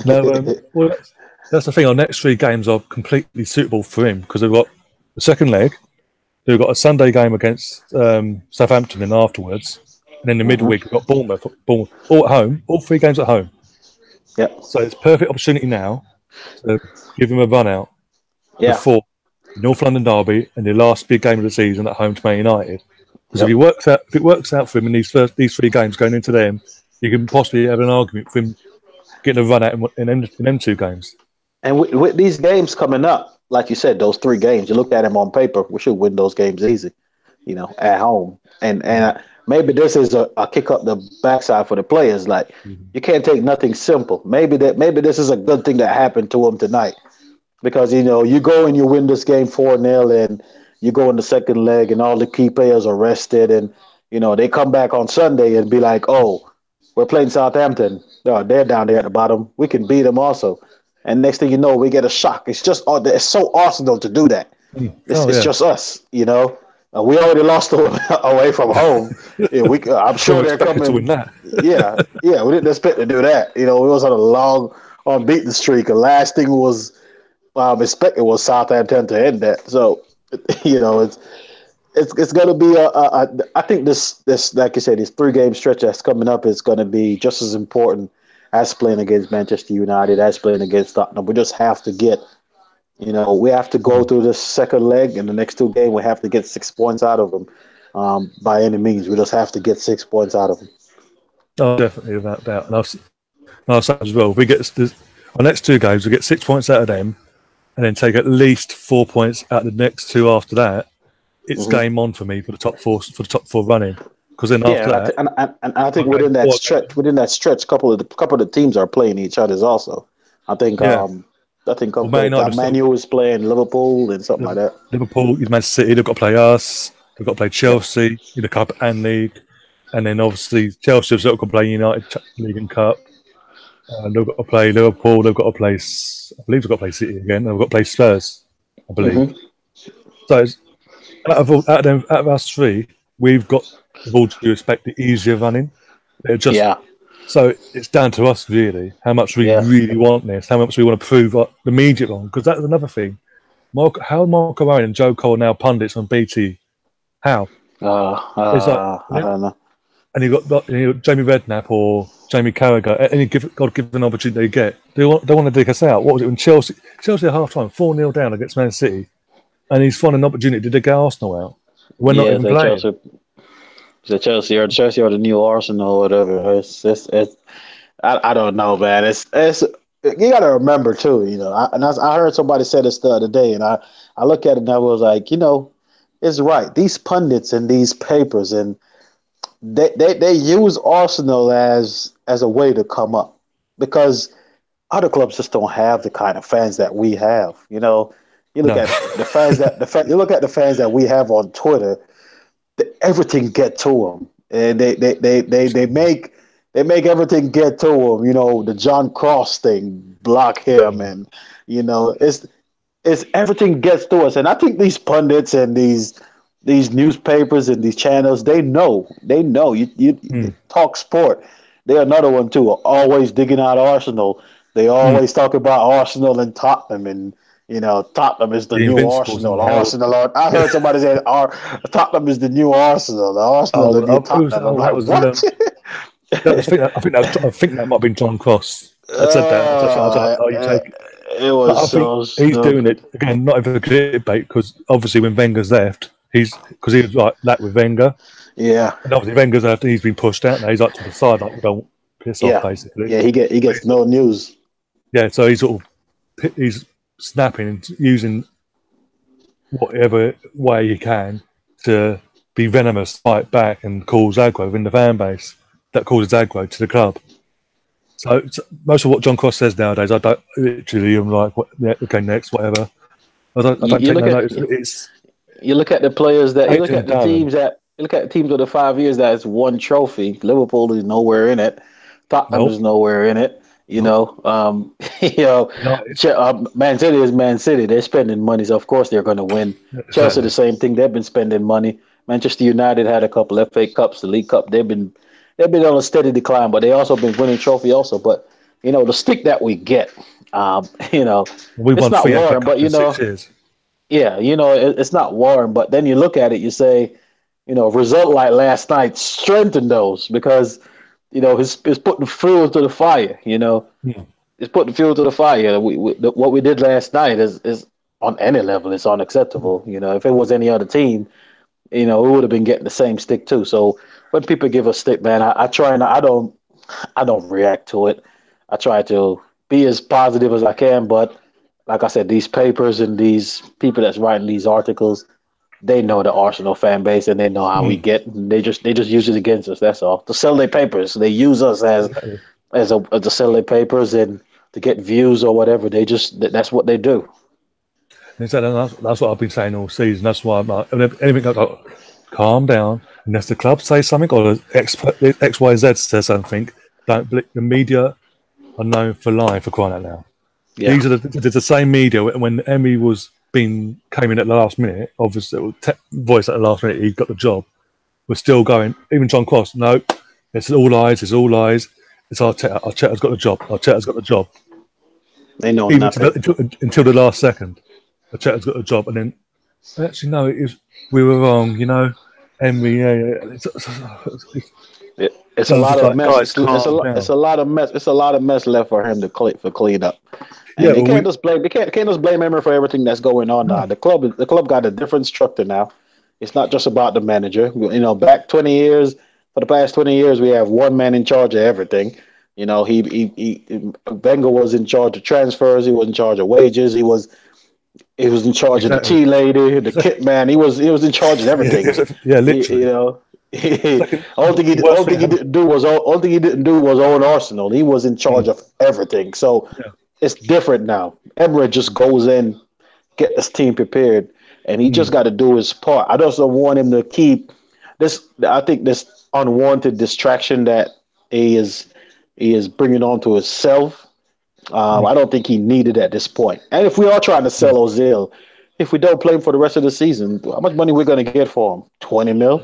No. Well, that's the thing. Our next 3 games are completely suitable for him because we've got the second leg. We've got a Sunday game against Southampton, and afterwards, and in the midweek we've got Bournemouth all at home. All 3 games at home. Yep. So it's a perfect opportunity now to give him a run out before North London derby and the last big game of the season at home to Man United. Because if it works out for him in these 3 games going into them, you can possibly have an argument for him getting a run out in them 2 games. And with these games coming up, like you said, those 3 games, you look at them on paper, we should win those games easy, you know, at home. And maybe this is a kick up the backside for the players. Like, you can't take nothing simple. Maybe this is a good thing that happened to them tonight. Because, you know, you go and you win this game 4-0 and you go in the second leg and all the key players are rested and, you know, they come back on Sunday and be like, oh, we're playing Southampton. No, they're down there at the bottom. We can beat them also. And next thing you know, we get a shock. It's so Arsenal to do that. It's just us, you know. We already lost away from home. I'm sure they're coming to win that. yeah, we didn't expect to do that. You know, we was on a long unbeaten streak. The last thing was expected was Southampton to end that. So, you know, it's going to be I think this like you said, this 3-game stretch that's coming up is going to be just as important as playing against Manchester United, as playing against Tottenham. We just have to get, you know, we have to go through this second leg and the next 2 games. We have to get 6 points out of them by any means. We just have to get 6 points out of them. Oh, definitely, without doubt. And I'll say as well, if we get our next 2 games, we get 6 points out of them, and then take at least 4 points out of the next 2 after that. It's game on for me for the top 4 running. Because then after that, and I think within that stretch, a couple of the teams are playing each other's also. I think Man U is playing Liverpool and something like that. Liverpool, Man City, they've got to play us. They've got to play Chelsea in the Cup and League, and then obviously Chelsea have got to play United League and Cup. They've got to play Liverpool. They've got to play. I believe they've got to play City again. They've got to play Spurs. I believe. So out of us 3, we've got the all to expect the easier running. So it's down to us really how much we really want this, how much we want to prove the immediate one. Because that's another thing. How Marco Owen and Joe Cole are now pundits on BT? How? I don't know. And you've got Jamie Redknapp or Jamie Carragher. Any God-given opportunity they get, they want to dig us out. What was it when Chelsea at half-time, 4-0 down against Man City, and he's finding an opportunity to dig Arsenal out? We're not even playing. Chelsea or the new Arsenal or whatever. I don't know, man. It's you got to remember too, you know. I heard somebody say this the other day, and I look at it and I was like, you know, it's right. These pundits and these papers and they use Arsenal as a way to come up because other clubs just don't have the kind of fans that we have. You know, you look at the fans you look at the fans that we have on Twitter. Everything get to them, and they make everything get to them. You know, the John Cross thing, block him, and you know, it's everything gets to us. And I think these pundits and these newspapers and these channels, they know. You talk sport. They're another one too. Always digging out Arsenal. They always talk about Arsenal and Tottenham and. You know, Tottenham is the new Arsenal. I heard somebody say, Tottenham is the new Arsenal. The Arsenal is the new Tottenham. I'm like, what? I think that might have been John Cross that said that. It was he's doing it again, not even a debate, because obviously when Wenger's left, he was like that with Wenger. Yeah. And obviously Wenger's left, and he's been pushed out now. He's like to the side, like, don't piss off, basically. Yeah, he gets no news. Yeah, so he's snapping and using whatever way he can to be venomous, fight back, and cause aggro within the fan base. That causes aggro to the club. So most of what John Cross says nowadays, I don't literally. I'm like, okay, next, whatever. I don't take no notice. You look at the players that you look at the teams of the 5 years that has won trophy. Liverpool is nowhere in it. Tottenham is nowhere in it. You know, United, Man City is Man City. They're spending money, so of course they're going to win. Chelsea, the exactly. same thing. They've been spending money. Manchester United had a couple FA Cups, the League Cup. They've been on a steady decline, but they also been winning trophy also. But the stick that we get, you know, We it's won not 3 FA Warren, but Cups in 6 years. yeah, it's not Warren. But then you look at it, you say, a result like last night strengthened those because it's putting fuel to the fire. Mm. It's putting fuel to the fire. What we did last night is on any level, it's unacceptable. If it was any other team, we would have been getting the same stick too. So when people give us stick, man, I try and I don't react to it. I try to be as positive as I can, but like I said, these papers and these people that's writing these articles, they know the Arsenal fan base and they know how we Mm. get. They just use it against us. That's all. To sell their papers, they use us Exactly. as to sell their papers and to get views or whatever. That's what they do. Exactly. And that's what I've been saying all season. That's why I'm like, whenever anything goes, like, calm down. Unless the club say something or the XYZ says something, don't believe the media are known for lying, for crying out loud. Yeah, These are the same media when Emery came in at the last minute. Obviously, voice at the last minute, he got the job. We're still going. Even John Cross, no, it's all lies. It's all lies. It's Arteta. Arteta's got the job. Arteta's got the job. they know Even to nothing. until the last second, Arteta's got the job, and then actually no, we were wrong. Emery. It's a I was lot just of like, mess. guys, It's calm it's down. a lot of mess. It's a lot of mess left for him to clean up. Yeah, And they well, can't just blame. They can't just blame Emery for everything that's going on now. no, The club got a different structure now. It's not just about the manager. Back 20 years, for the past 20 years, we have one man in charge of everything. Wenger was in charge of transfers. He was in charge of wages. He was in charge of the exactly. tea lady, the kit man. He was in charge of everything. Yeah, He, you literally. know, It's like all the worst thing thing he happened. didn't do was own Arsenal. He was in charge Mm, of everything. So yeah. it's different now. Emre just goes in, get this team prepared, and he just Mm, got to do his part. I just don't want him to keep this. I think this unwanted distraction that he is bringing on to himself. mm, I don't think he needed at this point. And if we are trying to sell mm. Ozil, if we don't play him for the rest of the season, how much money we're going to get for him? 20 mil?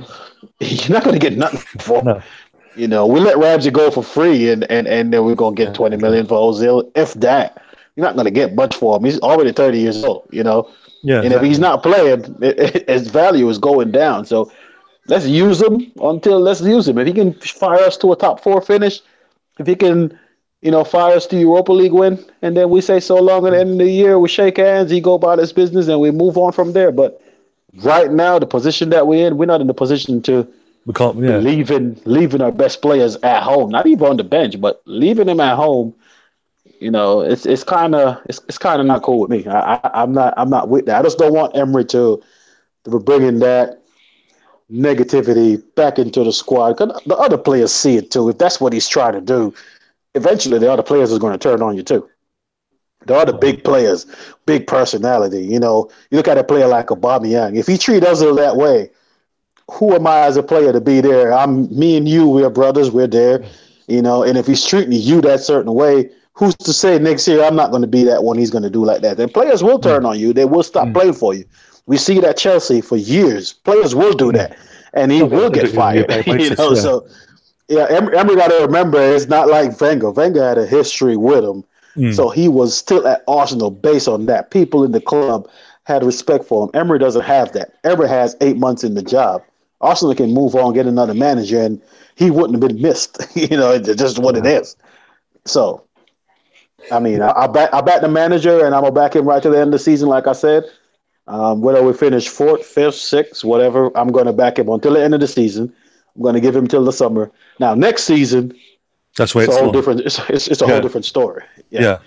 You're not going to get nothing for him. No, We let Ramsey go for free, and then we're going to get 20 exactly. million for Ozil. If that, you're not going to get much for him. He's already 30 years old. Yeah, And if he's exactly. not playing, his value is going down. So let's use him. If he can fire us to a top four finish, if he can, fire us to Europa League win, and then we say so long at the end of the year, we shake hands, he go about his business, and we move on from there. But right now, the position that we're in, we're not in the position to We can't. be Yeah, leaving our best players at home, not even on the bench, but leaving them at home. It's kind of not cool with me. I'm not with that. I just don't want Emery to be bringing that negativity back into the squad. 'Cause the other players see it too. If that's what he's trying to do, eventually the other players is going to turn on you too. The other big players, big personality. You look at a player like Aubameyang. If he treat us that way, who am I as a player to be there? Me and you. We're brothers. We're there. And if he's treating you that certain way, who's to say next year I'm not going to be that one? He's going to do like that. Then players will mm, turn on you. They will stop mm, playing for you. We see it at Chelsea for years. Players will do mm. that, and he Oh yeah, will they do get it on a fired. year-by basis. Yeah, So yeah, Emery got to remember it's not like Wenger. Wenger had a history with him, mm. so he was still at Arsenal based on that. People in the club had respect for him. Emery doesn't have that. Emery has 8 months in the job. Arsenal can move on, get another manager, and he wouldn't have been missed. It's just what it No. is. So, I mean, Yeah, I back the manager, and I'm gonna back him right to the end of the season. Like I said, whether we finish fourth, fifth, sixth, whatever, I'm gonna back him until the end of the season. I'm gonna give him till the summer. Now, next season, that's where it's a it's whole on. different. It's a whole Yeah, different story. Yeah. yeah.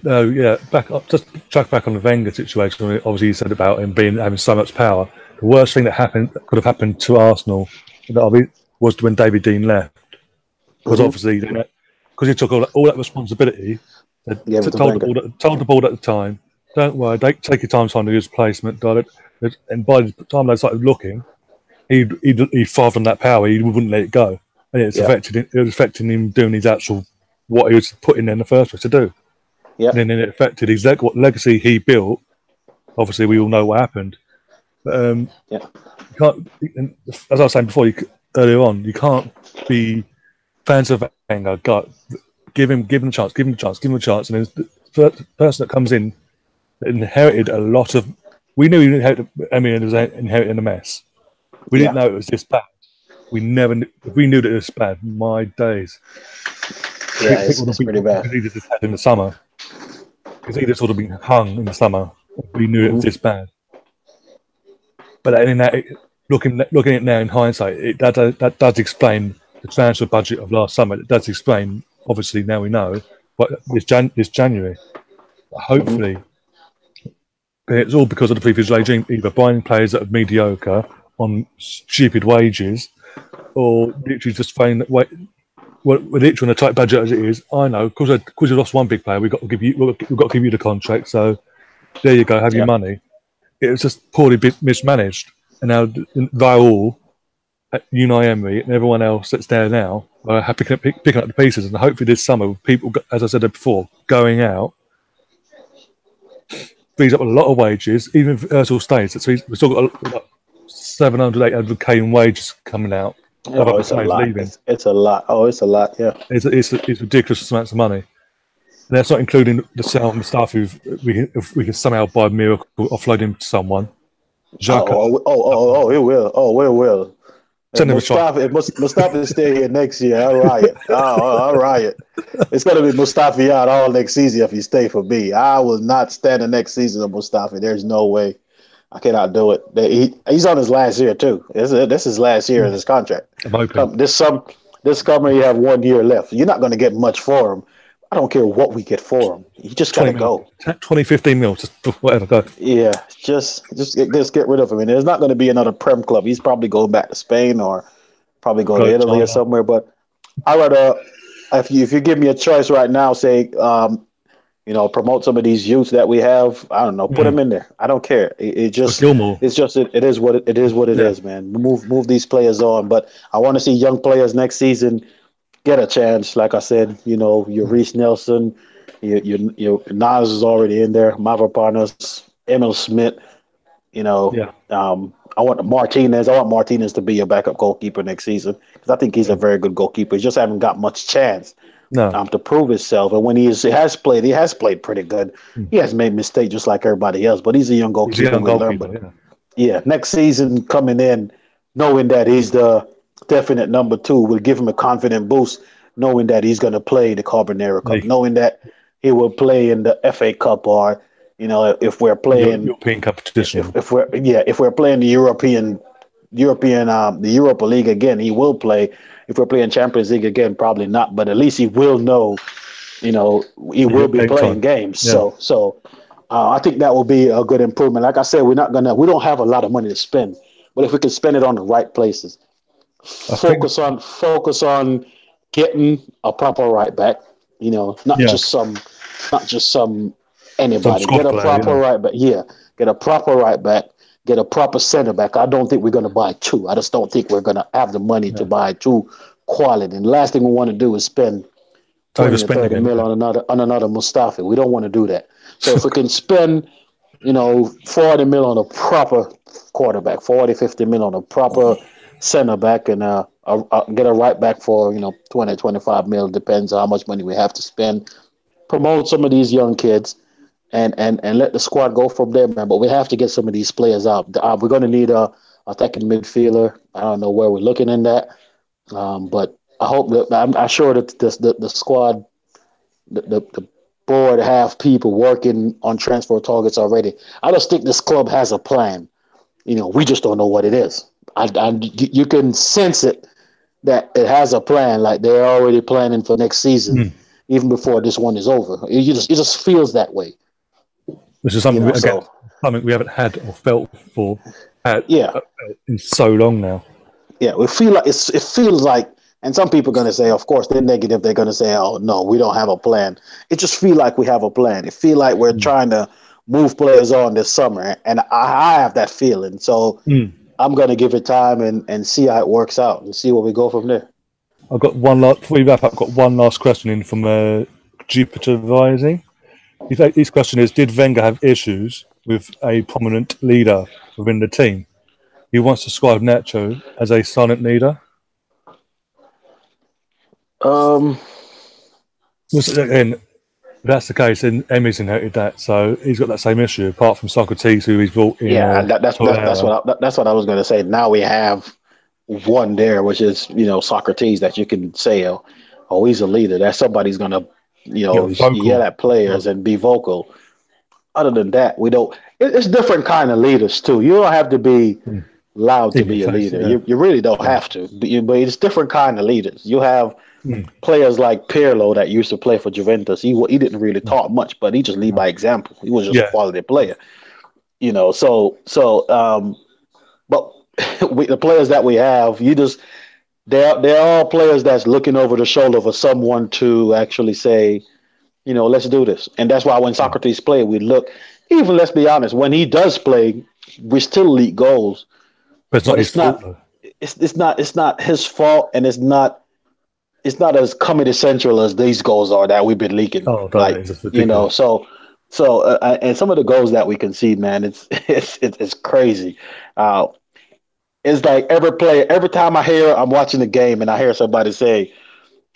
No, yeah. Back up. Just track back on the Wenger situation. Obviously, you said about him having so much power. The worst thing that could have happened to Arsenal, was when David Dean left. Because Mm-hmm. obviously, because he took all that responsibility, they Give it to told the Wenger. board at the time, don't worry, take your time to find a good placement, got it. And by the time they started looking, he thrived on that power. He wouldn't let it go, and it's Yeah. affected him. It was affecting him doing his actual what he was put in there in the first place to do. Yeah. And then it affected exactly what legacy he built. Obviously, we all know what happened. But Yeah. you can't, as I was saying before, earlier on, you can't be fans of Wenger. God, give him a chance, give him a chance. And then the person that comes in inherited a lot of. We knew he inherited. I mean, it was inheriting a mess. We didn't know it was this bad. We never. If we knew that it was bad, my days. Yeah, it's pretty bad. Because he just had in the summer. Because he just would have been hung in the summer. If we knew it was this bad. But in that, looking at it now in hindsight, that does explain the transfer budget of last summer. It does explain, obviously, now we know, but this January. But hopefully, it's all because of the previous regime, either buying players that are mediocre on stupid wages, or literally just saying that we're literally on a tight budget as it is. I know because we lost one big player, we've got to give you the contract. So there you go, have your money. It was just poorly mismanaged, and now Raul, Unai Emery, and everyone else that's there now are happy picking up the pieces. And hopefully this summer, people, as I said before, going out frees up a lot of wages. Even if Özil stays, we've still got like 700, 800k in wages coming out. Oh, it's a lot. It's a lot. Oh, it's a lot. Yeah, it's ridiculous amounts of money. And that's not including the Mustafi, if we can somehow by miracle offload him to someone. It will. Oh, it will. Mustafi stay here next year, I'll riot. I'll riot. It's going to be Mustafi out all next season if he stay for me. I will not stand the next season of Mustafi. There's no way. I cannot do it. He's on his last year too. This is his last year of his contract. I'm hoping. This summer you have 1 year left. You're not going to get much for him. I don't care what we get for him. You just got to go. 20, 15 mil, just whatever, go. Yeah, just get rid of him. And there's not going to be another Prem club. He's probably going back to Spain or probably go to Italy or somewhere. But I rather, if you give me a choice right now, say, promote some of these youths that we have. I don't know, put them in there. I don't care. It is what it is, man. Move these players on. But I want to see young players next season get a chance. Like I said, your Reece Nelson, your Nas is already in there. Mavropanos, Emil Smith. I want Martinez. I want Martinez to be a backup goalkeeper next season because I think he's a very good goalkeeper. He just haven't got much chance to prove himself. And when he has played pretty good. He has made mistakes just like everybody else, but he's a young goalkeeper. Next season coming in, knowing that he's the definite number 2 will give him a confident boost, knowing that he's going to play the Carbonera Cup, knowing that he will play in the FA Cup or, if we're playing European competition. If we're playing the the Europa League again, he will play. If we're playing Champions League again, probably not. But at least he will know, he will be playing games. Yeah. So I think that will be a good improvement. Like I said, we don't have a lot of money to spend, but if we can spend it on the right places, focus on getting a proper right back. Not just some anybody. Get a proper right back. Yeah, get a proper right back. Get a proper center back. I don't think we're going to buy 2. I just don't think we're going to have the money to buy 2 quality. And the last thing we want to do is spend 20 or 30 mil on another Mustafi. We don't want to do that. So if we can spend, 40 mil on a proper quarterback, 40, 50 mil on a proper center back, and get a right back for 20, 25 mil. Depends on how much money we have to spend. Promote some of these young kids. And let the squad go from there, man. But we have to get some of these players out. We're going to need a attacking midfielder. I don't know where we're looking in that, but I hope that I'm sure that the squad, the board have people working on transfer targets already. I just think this club has a plan. We just don't know what it is. You can sense it that it has a plan. Like they're already planning for next season, even before this one is over. It just feels that way. Which is something something we haven't had or felt for in so long now. Yeah, we feel like it feels like, and some people are going to say, of course, they're negative. They're going to say, oh, no, we don't have a plan. It just feels like we have a plan. It feels like we're trying to move players on this summer, and I have that feeling. So I'm going to give it time and see how it works out and see where we go from there. I've got one last. Before we wrap up, I've got one last question in from Jupiter Rising. His question is: did Wenger have issues with a prominent leader within the team? He wants to describe Nacho as a silent leader. And if that's the case, then Emmy's inherited that, so he's got that same issue. Apart from Socrates, who he's brought in. Yeah, that's what I was going to say. Now we have one there, which is Socrates, that you can say, oh, he's a leader. That somebody's going to yell at players and be vocal. Other than that, we don't. It's different kind of leaders too. You don't have to be loud to be a leader. Yeah. You really don't have to. But it's different kind of leaders. You have players like Pirlo that used to play for Juventus. He didn't really talk much, but he just lead by example. He was just a quality player. But the players that we have, they're all players that's looking over the shoulder for someone to actually say, let's do this. And that's why when Socrates played, we look, even let's be honest, when he does play, we still leak goals. But it's not his fault, and it's not as comedy central as these goals are that we've been leaking. Oh, so and some of the goals that we concede, man, it's crazy. It's like every time I'm watching the game and I hear somebody say,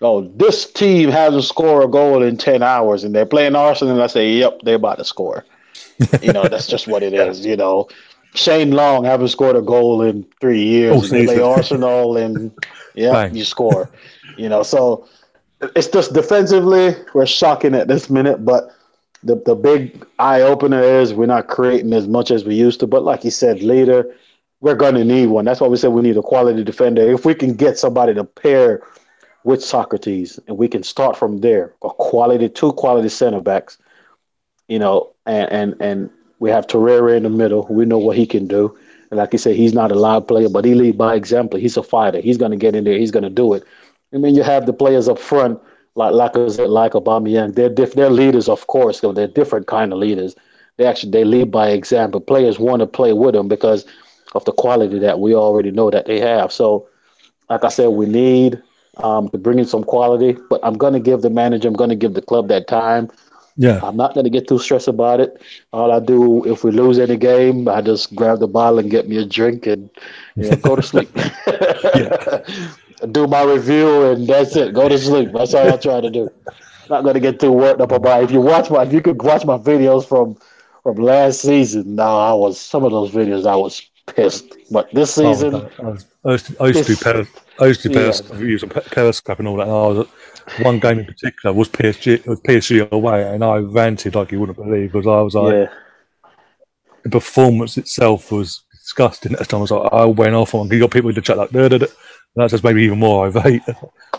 "Oh, this team hasn't scored a goal in 10 hours," and they're playing Arsenal, and I say, "Yep, they're about to score." That's just what it is. Shane Long haven't scored a goal in 3 years. And they play Arsenal, and you score. So it's just defensively, we're shocking at this minute, but the big eye opener is we're not creating as much as we used to. But like you said, later, we're going to need one. That's why we said we need a quality defender. If we can get somebody to pair with Socrates, and we can start from there, two quality center backs, and we have Torreira in the middle. We know what he can do. And like you said, he's not a loud player, but he leads by example. He's a fighter. He's going to get in there. He's going to do it. I mean, you have the players up front, like Aubameyang. They're leaders, of course. So they're different kind of leaders. They lead by example. Players want to play with them because of the quality that we already know that they have. So, like I said, we need to bring in some quality. But I'm going to give the manager, I'm going to give the club that time. Yeah, I'm not going to get too stressed about it. All I do, if we lose any game, I just grab the bottle and get me a drink and go to sleep. Do my review and that's it. Go to sleep. That's all I try to do. Not going to get too worked up about it. If you could watch my videos from last season, some of those videos I was pissed. But this season, I used to do Periscope and all that. And I was one game in particular was PSG away, and I ranted like you wouldn't believe, because I was like, the performance itself was disgusting. At the time, I was like, I went off on. You got people in the chat like, and that's just maybe even more ovate.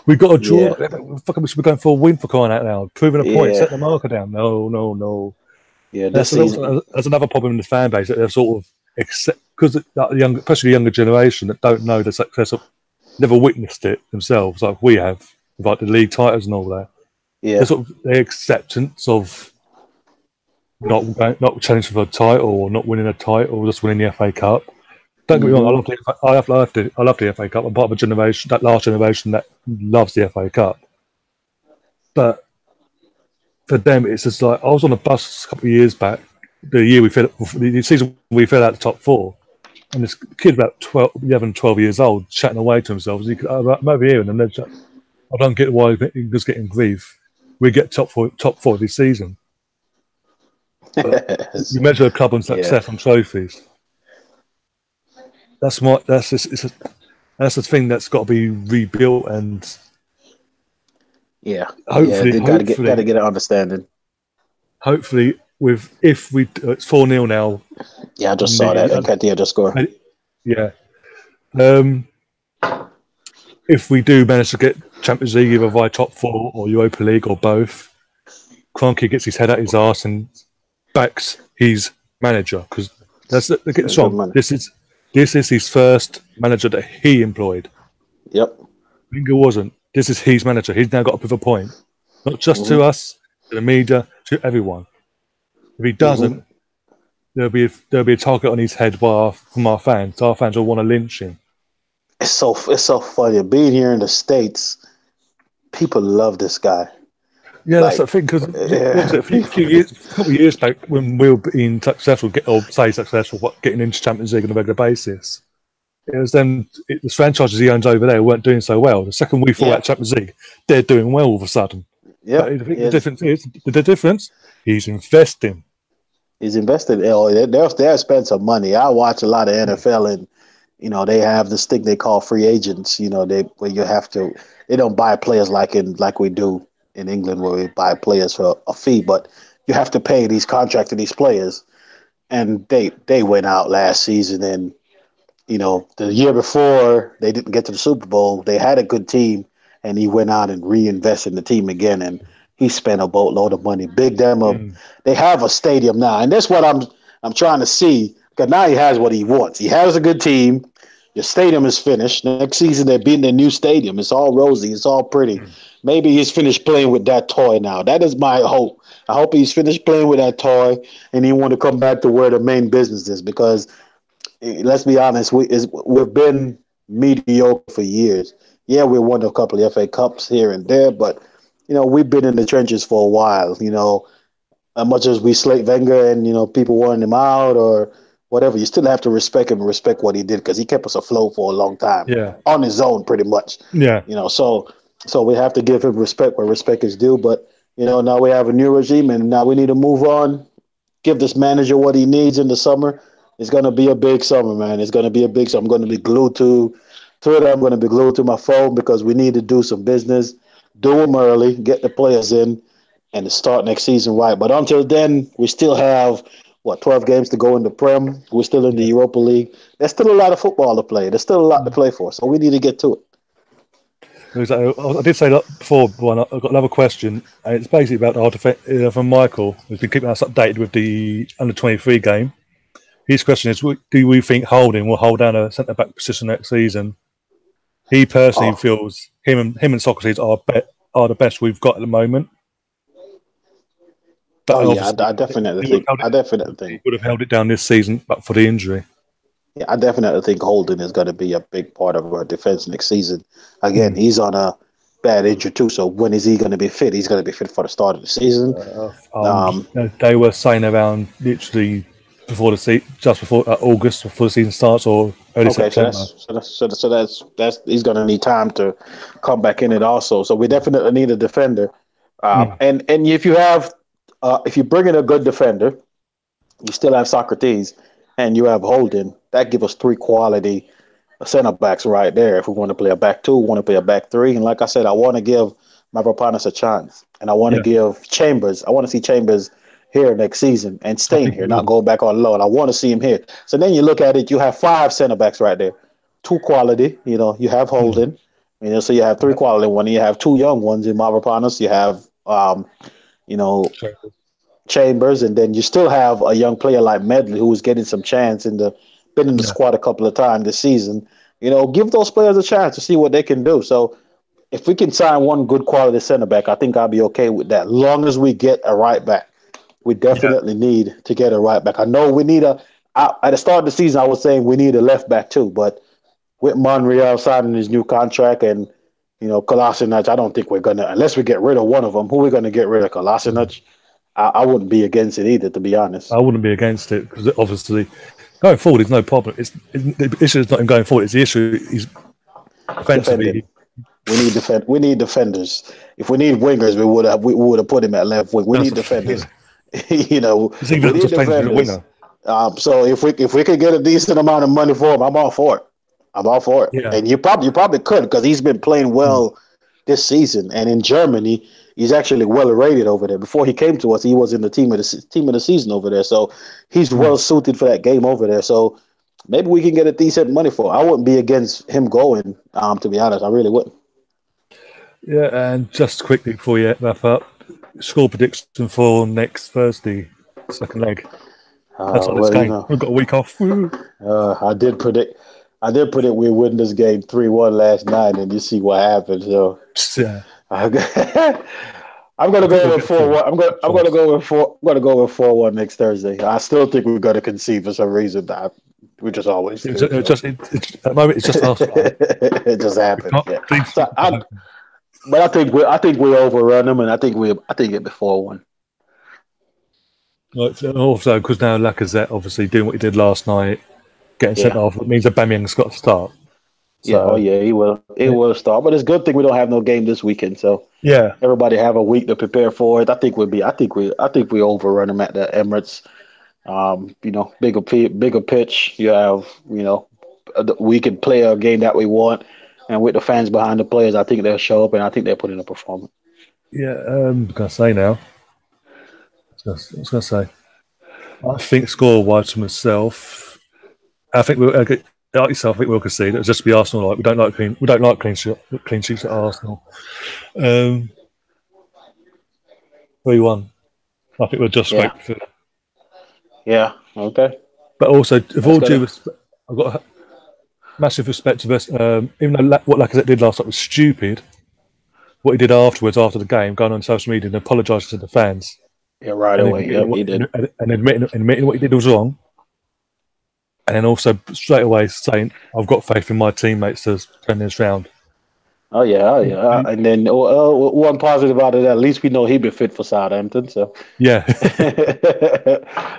We got a draw. Fucking, we should be going for a win, for crying out loud. Proving a point, set the marker down. No. Yeah, that's another problem in the fan base, that they're sort of because especially the younger generation that don't know the success of, never witnessed it themselves like we have, like the league titles and all that. Yeah, their acceptance of not challenging for a title or not winning a title, or just winning the FA Cup. Don't get me wrong, I love the FA Cup. I'm part of a generation, that last generation that loves the FA Cup. But for them, it's just like, I was on a bus a couple of years back, the season we fell out the top four, and this kid about 12 years old chatting away to himself. I'm over here, and then I don't get why he's just getting grief. We get top four this season. But you measure a club on success on trophies. That's the thing that's got to be rebuilt, and hopefully, they got to get an understanding. Hopefully, it's 4-0 now. Yeah, I just saw that. Nketiah just scored. Yeah. If we do manage to get Champions League either via top four or Europa League or both, Kroenke gets his head out his arse and backs his manager, because get this wrong. This is his first manager that he employed. Yep. Wenger wasn't. This is his manager. He's now got to prove a point, not just to us, to the media, to everyone. If he doesn't, there'll be a target on his head from our fans. Our fans will want to lynch him. it's so funny. Being here in the States, people love this guy. Yeah, that's the Like, thing. Because what was it, yeah, a couple of years back when we were being successful, getting into Champions League on a regular basis. It was then the franchises he owns over there weren't doing so well. The second we fall yeah, out Champions League, they're doing well all of a sudden. yeah. But I think the Yes, difference is he's investing. he's invested. They'll spend some money. I watch a lot of NFL, and they have this thing they call free agents. They where you have to. They don't buy players like we do in England, where we buy players for a fee, but you have to pay these contracts to these players. And they went out last season, and the year before they didn't get to the Super Bowl. They had a good team, and he went out and reinvested in the team again, and he spent a boatload of money. Big them up. Mm. They have a stadium now, and that's what I'm trying to see. Because now he has what he wants. He has a good team. Your stadium is finished. Next season they're building a new stadium. It's all rosy. It's all pretty. Maybe he's finished playing with that toy now. That is my hope. I hope he's finished playing with that toy, and he want to come back to where the main business is. Because let's be honest, we've been mediocre for years. Yeah, we won a couple of FA Cups here and there, but we've been in the trenches for a while. As much as we slate Wenger and people wanting him out or whatever, you still have to respect him and respect what he did because he kept us afloat for a long time Yeah, on his own, pretty much. yeah, So we have to give him respect where respect is due. But now we have a new regime, and now we need to move on. Give this manager what he needs in the summer. It's going to be a big summer, man. It's going to be a big summer. I'm going to be glued to Twitter. I'm going to be glued to my phone because we need to do some business, do them early, get the players in, and to start next season right. But until then, we still have, 12 games to go in the Prem. We're still in the yeah. Europa League. There's still a lot of football to play. There's still a lot to play for. So we need to get to it. I did say that before, but I've got another question, and it's basically about our defense from Michael, who's been keeping us updated with the under-23 game. His question is: do we think Holding will hold down a centre back position next season? He personally Oh, feels him and Socrates are the best we've got at the moment. But oh yeah, obviously, I definitely he would think. have held I definitely think. it down this season, but for the injury. Yeah, I definitely think Holden is going to be a big part of our defense next season. Again, Mm. he's on a bad injury too. So when is he going to be fit? He's going to be fit for the start of the season. Um, They were saying around literally just before August, before the season starts, or early okay, so September. that's he's going to need time to come back in it also. So we definitely need a defender. Mm. And if you bring in a good defender, you still have Socrates, and you have Holden. That give us three quality center backs right there. If we want to play a back two, want to play a back three, and like I said, I want to give Mavropanos a chance, and I want to Yeah, give Chambers. I want to see Chambers here next season and I staying think here, he not will. going back on loan. I want to see him here. So then you look at it, you have five center backs right there, two quality. You have Mm. Holden. So you have three Yeah. quality one. You have two young ones in Mavropanos. You have you know Chambers, and then you still have a young player like Medley who's getting some chance been in the Yeah, squad a couple of times this season. Give those players a chance to see what they can do. So if we can sign one good quality center back, I think I'll be okay with that. Long as we get a right back, we yeah, definitely need to get a right back. I know we need at the start of the season, I was saying we need a left back too, but with Monreal signing his new contract and Kolasinac, I don't think we're gonna unless we get rid of one of them. Who are we gonna get rid of? yeah. Kolasinac? I wouldn't be against it either, to be honest. I wouldn't be against it because obviously going forward is no problem. The issue is not him going forward; it's the issue is Defending. offensively. We need defenders. If we need wingers, we would have put him at left wing. We That's need the thing. defenders. Yeah. It's even We not need just playing as a defenders. winger. So if we could get a decent amount of money for him, I'm all for it. I'm all for it. Yeah, And you probably could because he's been playing mm. well this season. And in Germany, he's actually well rated over there. Before he came to us, he was in the team of the season over there. So he's Mm. well suited for that game over there. So maybe we can get a decent money for him. I wouldn't be against him going. To be honest, I really wouldn't. Yeah. And just quickly before you wrap up, score prediction for next Thursday, second leg. That's on this Well, game. We've got a week off. Woo. I did predict. I did predict we win this game 3-1 last night, and you see what happened. So Yeah, I'm gonna I think go we'll with get through. 4-1. I'm Trust. gonna go with 4. I'm gonna go with 4-1 next Thursday. I still think we're gonna concede for some reason. We just always do. At the moment, it's just Arsenal. It just happened. Yeah. So but I think we overrun them, and I think it'll be 4-1. Also, because now Lacazette obviously doing what he did last night, getting sent off, it means Aubameyang's got to start. So, he will. He will start. But it's a good thing we don't have no game this weekend. So everybody have a week to prepare for it. I think we overrun them at the Emirates. Bigger pitch. You have we can play a game that we want, and with the fans behind the players, I think they'll show up and I think they'll put in a performance. Yeah, I'm gonna say now. I was gonna say. I think score-wise for myself, I think we'll like yourself. I think we'll concede. It'll just be Arsenal. We don't like clean sheets at Arsenal. 3-1. I think we'll just scrape through. Yeah. Okay. But also, with all due respect, I've got massive respect to this. Even though what Lacazette did last night was stupid, what he did afterwards, after the game, going on social media and apologising to the fans. Yeah, right away. Yeah, he did. And admitting what he did was wrong. And then also straight away saying, I've got faith in my teammates to turn this round. Oh, yeah. And then one positive out of that, at least we know he'd be fit for Southampton. So yeah.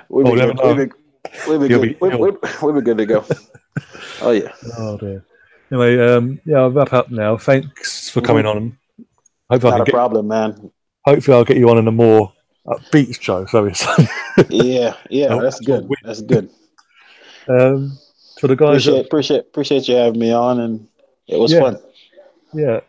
we'll be good to go. Oh, yeah. Oh, dear. Anyway, I'll wrap up now. Thanks for coming on. Not a problem, man. Hopefully I'll get you on in a more upbeat show, sorry. Yeah, that's good. That's good. For the guys, appreciate you having me on, and it was fun. Yeah.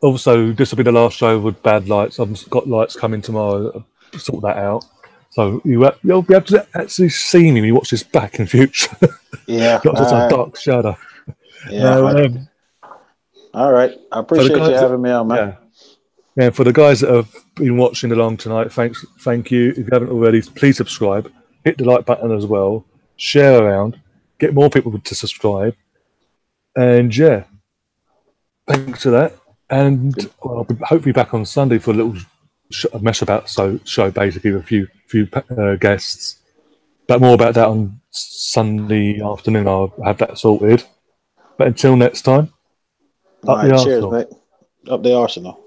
Also, this will be the last show with bad lights. I've got lights coming tomorrow. I'll sort that out, so you'll be able to actually see me when you watch this back in future. Yeah, not just a dark shadow. Yeah. All right. I appreciate you having me on, man. Yeah, for the guys that have been watching along tonight, thank you. If you haven't already, please subscribe. Hit the like button as well. Share around. Get more people to subscribe. And thanks for that. And I'll be hopefully back on Sunday for a little mess about show, basically with a few guests. But more about that on Sunday afternoon. I'll have that sorted. But until next time, All right, cheers, mate. Up the Arsenal.